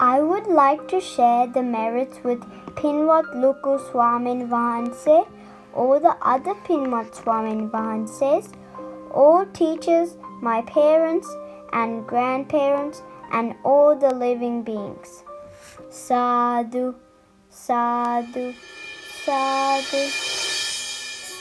I would like to share the merits with Pinwat Luku Swamin Vahanse, or the other Pinwat Swamin Vahanses, all teachers, my parents and grandparents, and all the living beings. Sadhu, sadhu, sadhu.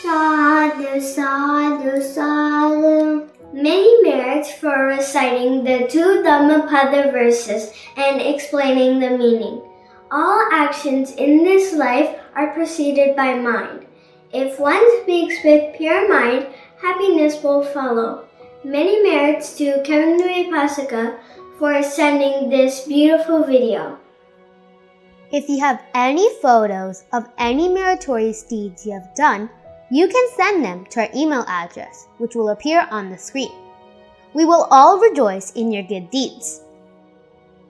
Sadhu, sadhu, sadhu. Many merits for reciting the 2 Dhammapada verses and explaining the meaning. All actions in this life are preceded by mind. If one speaks with pure mind, happiness will follow. Many merits to Kaduwela for sending this beautiful video. If you have any photos of any meritorious deeds you have done, you can send them to our email address, which will appear on the screen. We will all rejoice in your good deeds.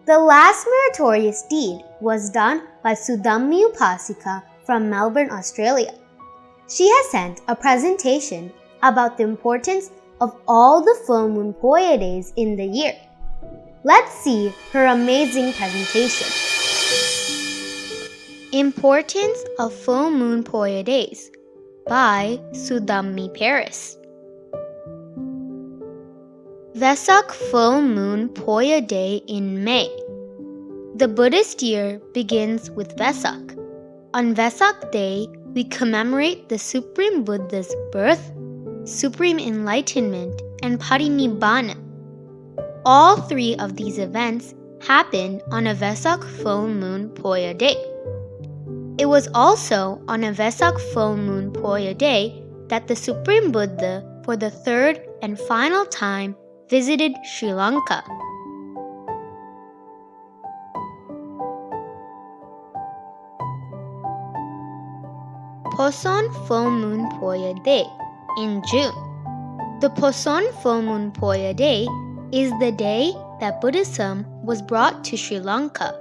The last meritorious deed was done by sDhammaProgram from Melbourne, Australia. She has sent a presentation about the importance of all the full moon Poya days in the year. Let's see her amazing presentation. Importance of Full Moon Poya Days by sDhammaProgram. Vesak Full Moon Poya Day in May. The Buddhist year begins with Vesak. On Vesak Day, we commemorate the Supreme Buddha's birth, Supreme Enlightenment, and Parinibbana. All 3 of these events happened on a Vesak Full Moon Poya Day. It was also on a Vesak Full Moon Poya Day that the Supreme Buddha, for the 3rd and final time, visited Sri Lanka. Poson Full Moon Poya Day in June. The Poson Full Moon Poya Day is the day that Buddhism was brought to Sri Lanka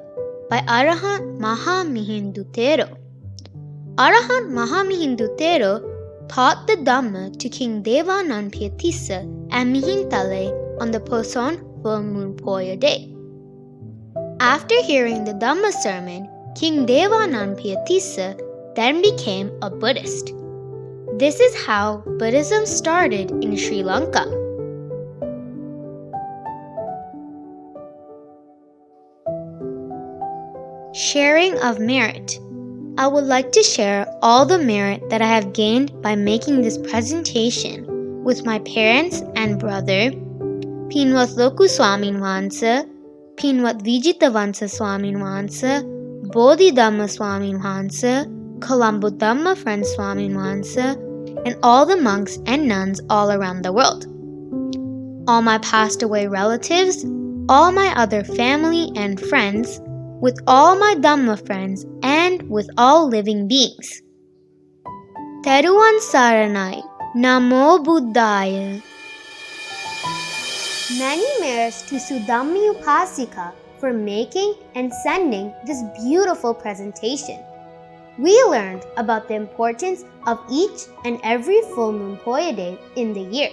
by Arahant Mahamihindu. Arahant Mahamihindu taught the Dhamma to King Devananpiyatissa at Mihintale on the Poson Full Moon Poya Day. After hearing the Dhamma sermon, King Devananpiyatissa then became a Buddhist. This is how Buddhism started in Sri Lanka. Sharing of merit. I would like to share all the merit that I have gained by making this presentation with my parents and brother, Pinwat Loku Swamin Vahanse, Pinwat Vijitavansa Swamin Vahanse, Bodhidhamma Swamin Vahanse, Colombo Dhamma Friend Swamin Vahanse, and all the monks and nuns all around the world. All my passed away relatives, all my other family and friends, with all my Dhamma friends, and with all living beings. Teruvan Saranai, Namo Buddhaya. Many merits to sDhammaProgram for making and sending this beautiful presentation. We learned about the importance of each and every full moon Poya day in the year.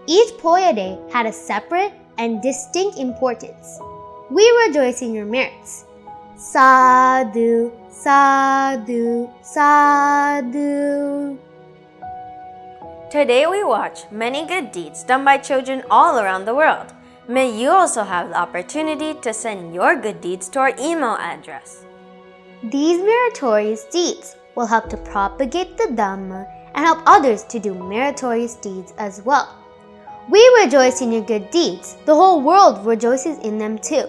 Each Poya day had a separate and distinct importance. We rejoice in your merits. Sadhu, sadhu, sadhu. Today we watch many good deeds done by children all around the world. May you also have the opportunity to send your good deeds to our email address. These meritorious deeds will help to propagate the Dhamma and help others to do meritorious deeds as well. We rejoice in your good deeds. The whole world rejoices in them too.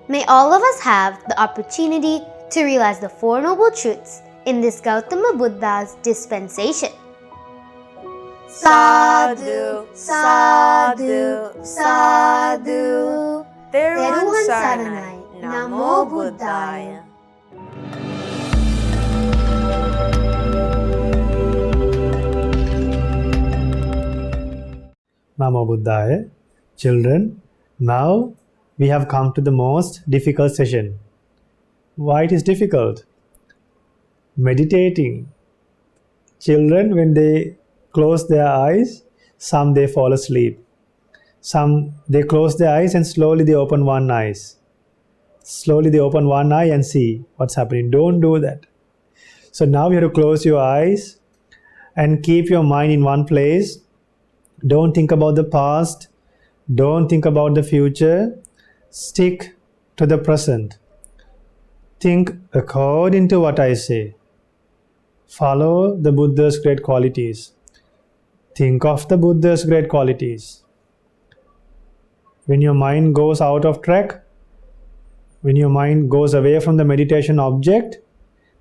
May all of us have the opportunity to realize the Four Noble Truths in this Gautama Buddha's dispensation. Sadhu, sadhu, sadhu. Teruvan Saranai, Namo Buddhaya. Namo Buddhaya. Children, now we have come to the most difficult session. Why it is difficult? Meditating. Children, when they close their eyes, some they fall asleep. Some they close their eyes and slowly they open one eye. Slowly they open one eye and see what's happening. Don't do that. So now you have to close your eyes and keep your mind in one place. Don't think about the past. Don't think about the future. Stick to the present. Think according to what I say. Follow the Buddha's great qualities. Think of the Buddha's great qualities. When your mind goes out of track, when your mind goes away from the meditation object,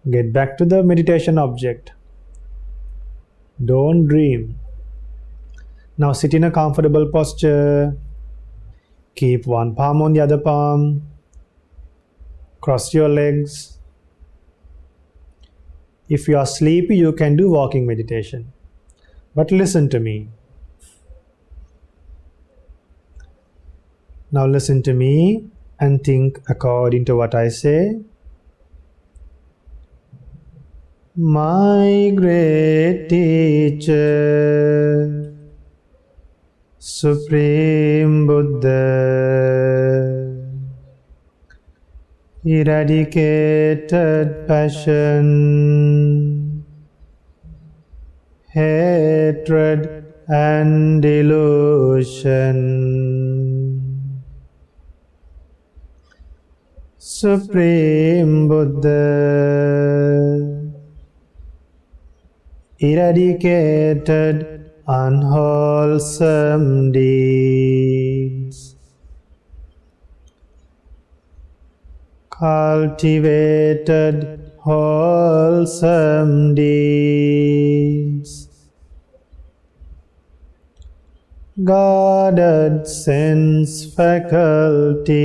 get back to the meditation object. Don't dream. Now sit in a comfortable posture. Keep one palm on the other palm. Cross your legs. If you are sleepy, you can do walking meditation. But listen to me. Now listen to me and think according to what I say. My great teacher, Supreme Buddha, eradicated passion, hatred and delusion. Supreme Buddha, eradicated unwholesome deeds, cultivated wholesome deeds, guarded sense faculties,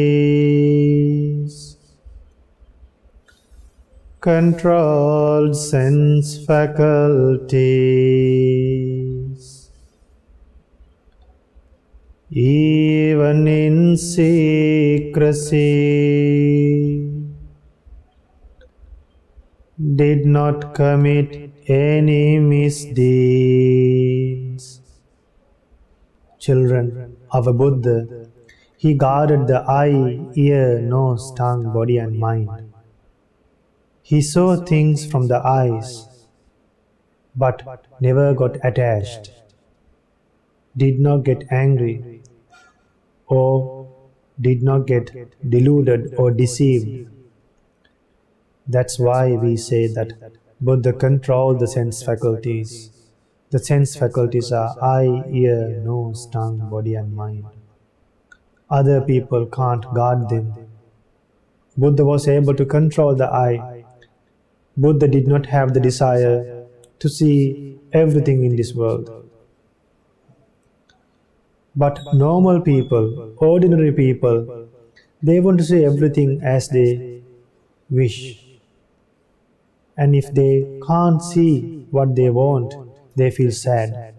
controlled sense faculties, even in secrecy, did not commit any misdeeds. Children, our Buddha, he guarded the eye, ear, nose, tongue, body and mind. He saw things from the eyes, but never got attached, did not get angry, or did not get deluded or deceived. That's why we say that Buddha controlled the sense faculties. The sense faculties are eye, ear, nose, tongue, body and mind. Other people can't guard them. Buddha was able to control the eye. Buddha did not have the desire to see everything in this world. But normal people, ordinary people, they want to see everything as they wish. And if they can't see what they want, they feel sad.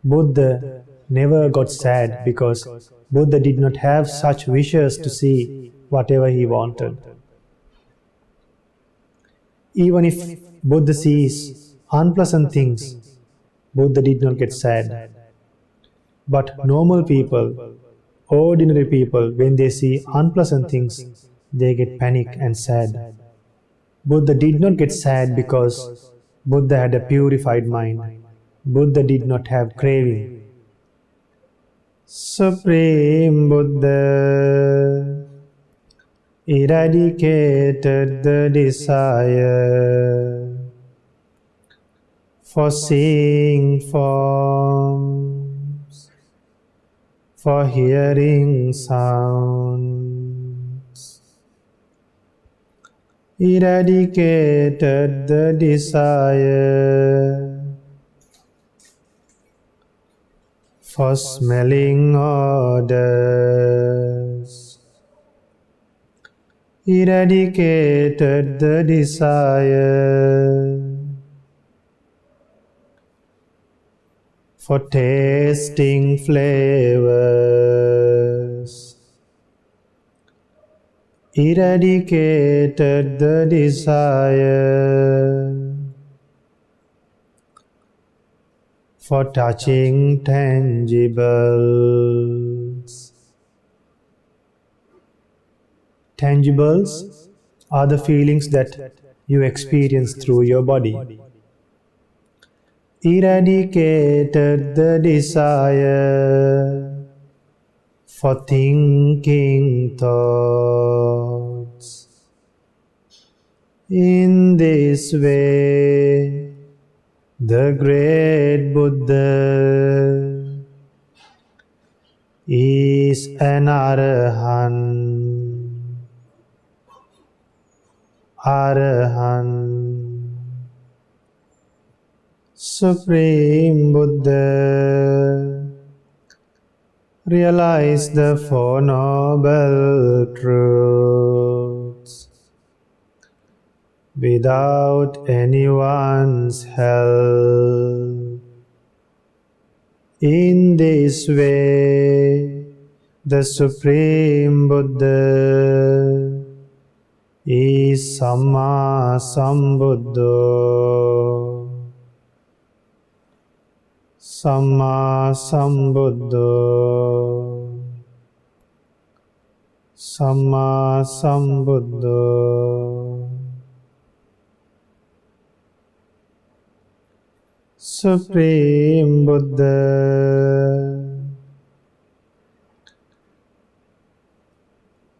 Buddha never got sad because Buddha did not have such wishes to see whatever he wanted. Even if Buddha sees unpleasant things, Buddha did not get sad. But normal people, ordinary people, when they see unpleasant things, they get panic and sad. Buddha did not get sad because Buddha had a purified mind. Buddha did not have craving. Supreme Buddha eradicated the desire for seeing forms, for hearing sounds, eradicated the desire for smelling odors, eradicated the desire for tasting flavors, eradicated the desire for touching tangibles. Tangibles are the feelings that you experience through your body. Eradicated the desire for thinking thoughts. In this way, the great Buddha is an Arahant. Arahant, Supreme Buddha, realize the Four Noble Truths without anyone's help. In this way, the Supreme Buddha is Samma Sambuddho. Samma Sambuddho. Samma Sambuddho. Supreme Buddha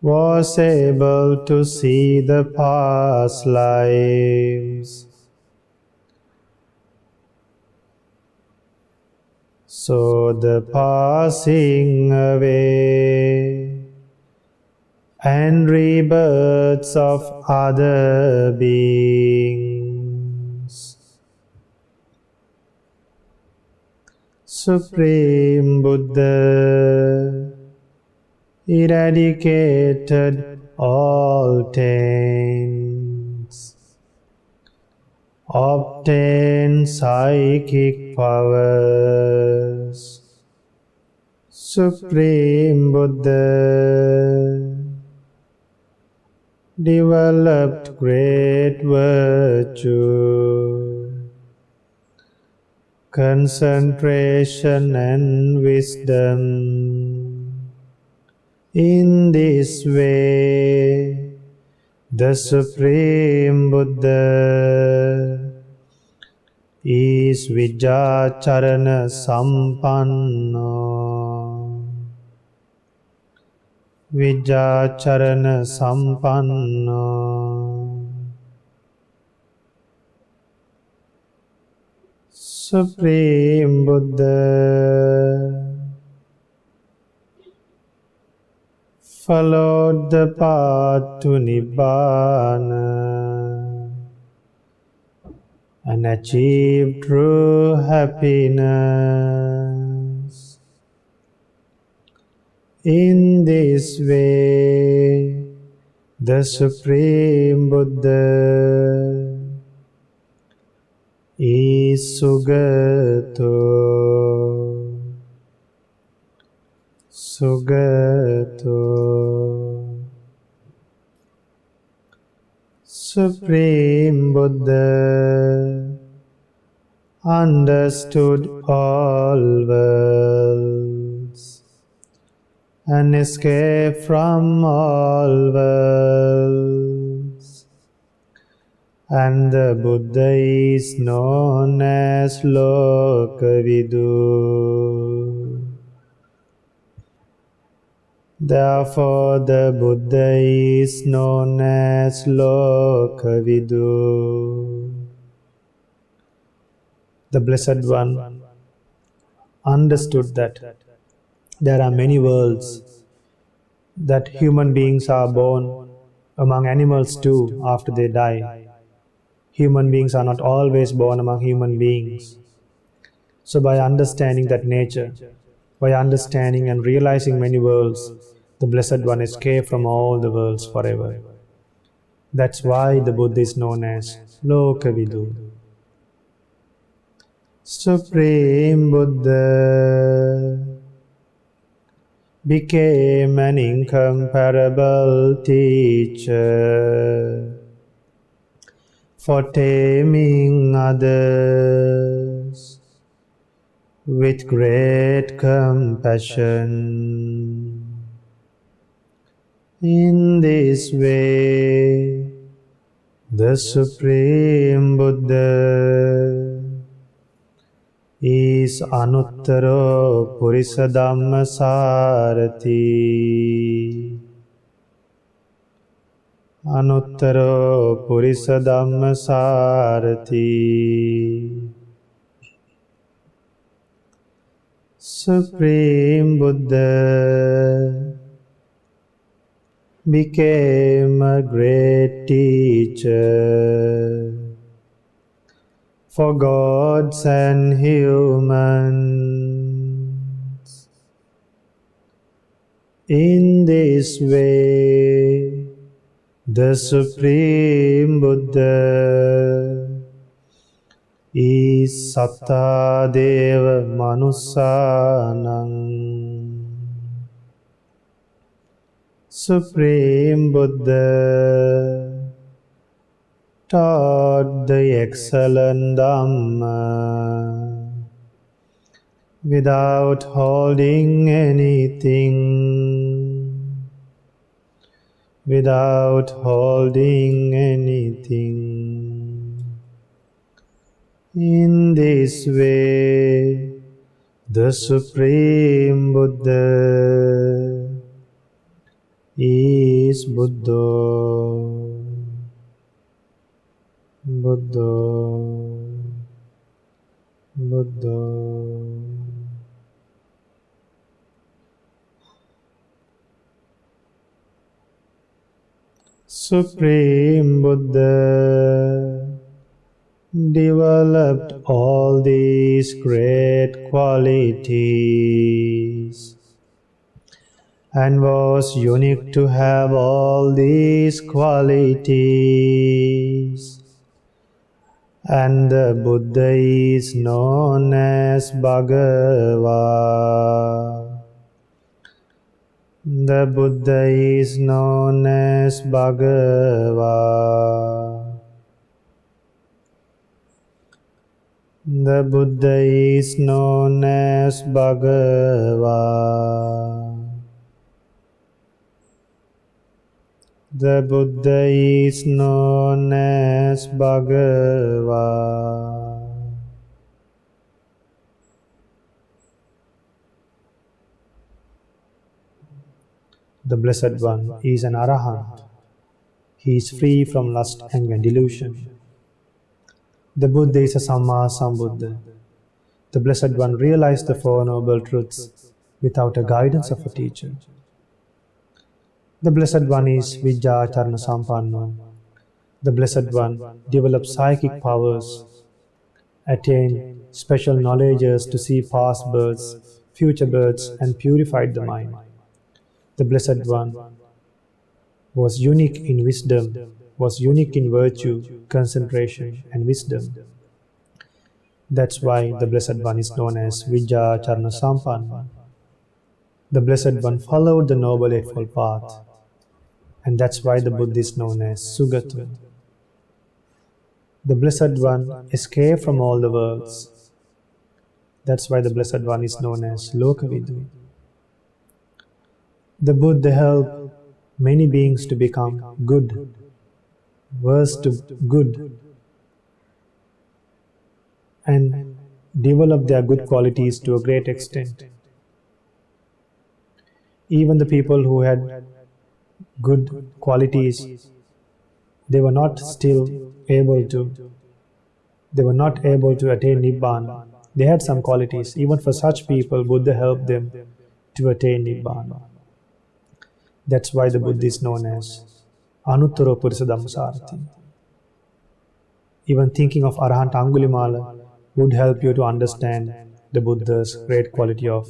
was able to see the past lives. So the passing away and rebirths of other beings. Supreme Buddha eradicated all taints, obtained psychic powers. Supreme Buddha developed great virtue, concentration and wisdom. In this way, the Supreme Buddha is Vijacharana Sampanno. Vijacharana Sampanno. Supreme Buddha followed the path to Nibbana and achieved true happiness. In this way, the Supreme Buddha is Sugato. Sugato. Supreme Buddha understood all worlds and escaped from all worlds. And the Buddha is known as Lokavidu. Therefore, the Buddha is known as Lokavidu. The Blessed One understood that there are many worlds, that human beings are born among animals too after they die. Human beings are not always born among human beings. So by understanding that nature, By understanding and realizing many worlds, the Blessed One escaped from all the worlds forever. That's why the Buddha is known as Lokavidu. Supreme Buddha became an incomparable teacher for taming others with great compassion. In this way, the Supreme Buddha is Anuttaro Purisa Dhamma Sarathi. Anuttaro Purisa Dhamma Sarathi. Supreme Buddha became a great teacher for gods and humans. In this way, the Supreme Buddha is Satta Deva Manussanam. Supreme Buddha taught the excellent Dhamma without holding anything. Without holding anything. In this way, the Supreme Buddha is Buddha. Buddha. Buddha. Supreme Buddha developed all these great qualities and was unique to have all these qualities. And the Buddha is known as Bhagava. The Buddha is known as Bhagava. The Buddha is known as Bhagava. The Buddha is known as Bhagava. The Blessed One is an Arahant. He is free from lust, anger, and delusion. The Buddha is a Samma Sambuddha. The Blessed One realized the Four Noble Truths without a guidance of a teacher. The Blessed One is Vijjacharana Sampanno. The Blessed One developed psychic powers, attained special knowledges to see past births, future births, and purified the mind. The Blessed One was unique in wisdom, was unique in virtue, concentration, and wisdom. That's why the Blessed One is known as Vijjacharana Sampanno. The Blessed One followed the Noble Eightfold Path, and that's why the Buddha is known as Sugata. The Blessed One escaped from all the worlds. That's why the Blessed One is known as Lokavidu. The Buddha helped many beings to become good, worse to good, and develop their good qualities to a great extent. Even the people who had good qualities, they were not able to attain Nibbana. They had some qualities. Even for such people, Buddha helped them to attain Nibbana. That's why the Buddha is known as Anuttaro Purisa Dhamma Sarathi. Even thinking of Arahant Angulimala would help you to understand the Buddha's great quality of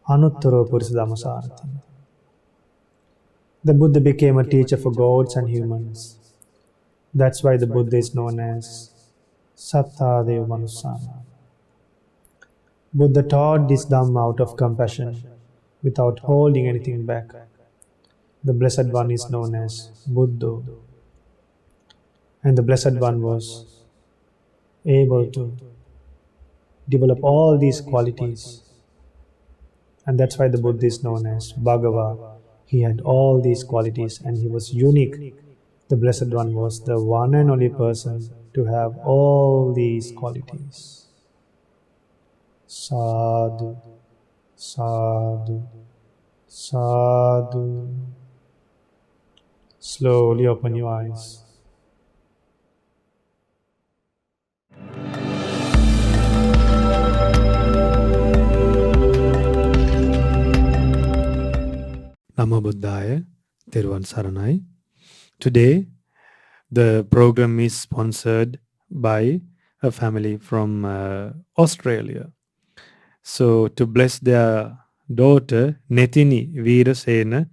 Anuttaro Purisa Dhammasarathi. The Buddha became a teacher for gods and humans. That's why the Buddha is known as Sattadeva Manusana. Buddha taught this Dhamma out of compassion, without holding anything back. The Blessed One is known as Buddha. And the Blessed One was able to develop all these qualities. And that's why the Buddha is known as Bhagava. He had all these qualities and he was unique. The Blessed One was the one and only person to have all these qualities. Sadhu, sadhu, sadhu. Slowly open your eyes. Namo Buddhaya, Thiruvan Saranai. Today, the program is sponsored by a family from Australia. So, to bless their daughter, Nethini Veerasena,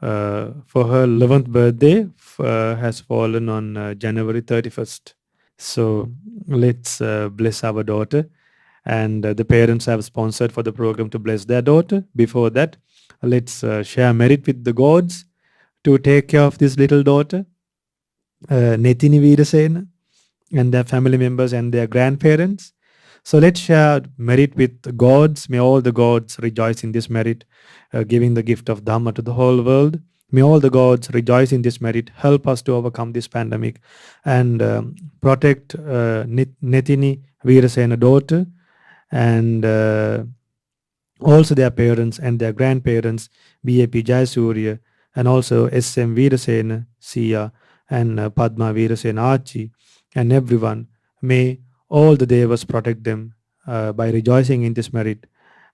for her 11th birthday, has fallen on January 31st. So, let's bless our daughter. And the parents have sponsored for the program to bless their daughter. Before that, let's share merit with the gods to take care of this little daughter, Nethini Veerasena, and their family members and their grandparents. So let's share merit with the gods. May all the gods rejoice in this merit, giving the gift of Dhamma to the whole world. May all the gods rejoice in this merit, help us to overcome this pandemic and protect Nethini Veerasena daughter and also their parents and their grandparents, BAP Jayasurya, and also SM Veerasena, Siya, and Padma Veerasena Achi, and everyone. May all the devas protect them by rejoicing in this merit,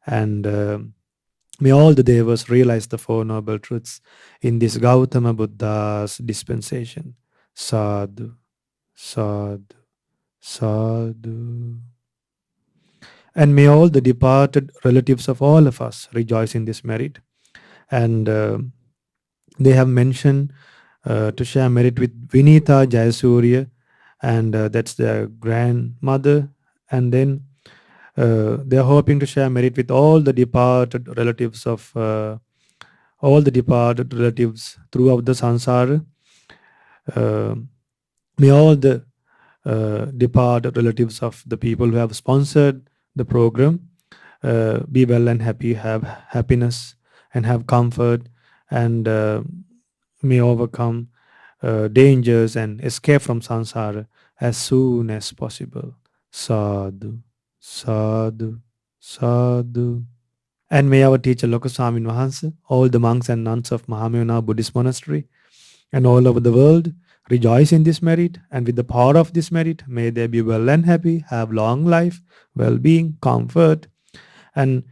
and may all the devas realize the Four Noble Truths in this Gautama Buddha's dispensation. Sadhu, sadhu, sadhu. And may all the departed relatives of all of us rejoice in this merit. And they have mentioned to share merit with Vinita Jayasurya, and that's their grandmother. And then they are hoping to share merit with all the departed relatives of all the departed relatives throughout the sansara. May all the departed relatives of the people who have sponsored the program be well and happy, have happiness and have comfort, and may overcome dangers and escape from samsara as soon as possible. Sadhu, sadhu, sadhu. And may our teacher Lokaswamin Wahansa, all the monks and nuns of Mahamayana Buddhist Monastery and all over the world rejoice in this merit, and with the power of this merit, may they be well and happy, have long life, well-being, comfort, and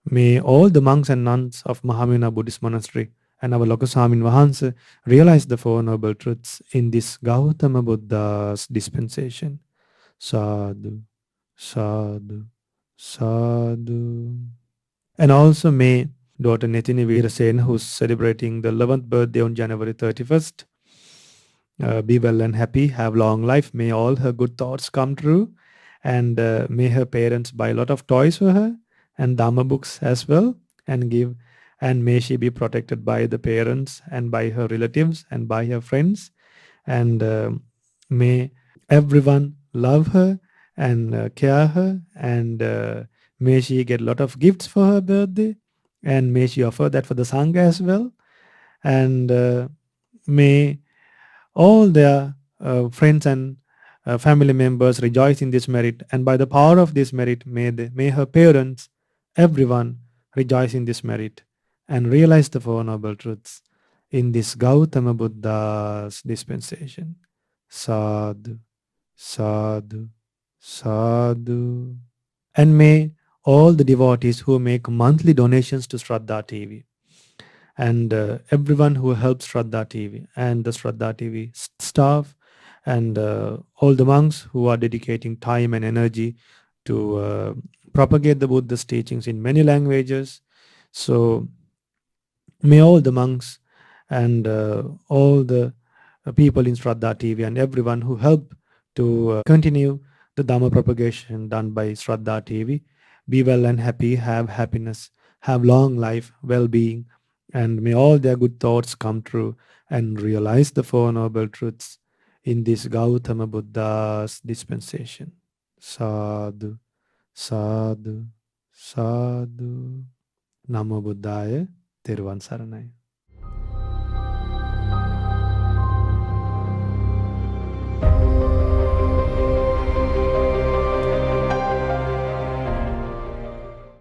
may all the monks and nuns of Mahamayana Buddhist Monastery and our Lokaswamin Wahansa realize the Four Noble Truths in this Gautama Buddha's dispensation. Sadhu, sadhu, sadhu. And also may daughter Nethini Veerasena, who's celebrating the 11th birthday on January 31st, be well and happy, have long life. May all her good thoughts come true, and may her parents buy a lot of toys for her and Dhamma books as well, and give, and may she be protected by the parents and by her relatives and by her friends, and may everyone love her and care her, and may she get a lot of gifts for her birthday, and may she offer that for the Sangha as well, and may all their friends and family members rejoice in this merit, and by the power of this merit, may her parents, everyone, rejoice in this merit and realize the Four Noble Truths in this Gautama Buddha's dispensation. Sadhu, sadhu, sadhu. And may all the devotees who make monthly donations to Shraddha TV, and everyone who helps Shraddha TV and the Shraddha TV staff, and all the monks who are dedicating time and energy to propagate the Buddha's teachings in many languages. So may all the monks and all the people in Shraddha TV and everyone who helped to continue the Dhamma propagation done by Shraddha TV be well and happy, have happiness, have long life, well-being, and may all their good thoughts come true and realize the Four Noble Truths in this Gautama Buddha's dispensation. Sadhu, sadhu, sadhu. Namo Buddhaya, Thiruvan Saranai.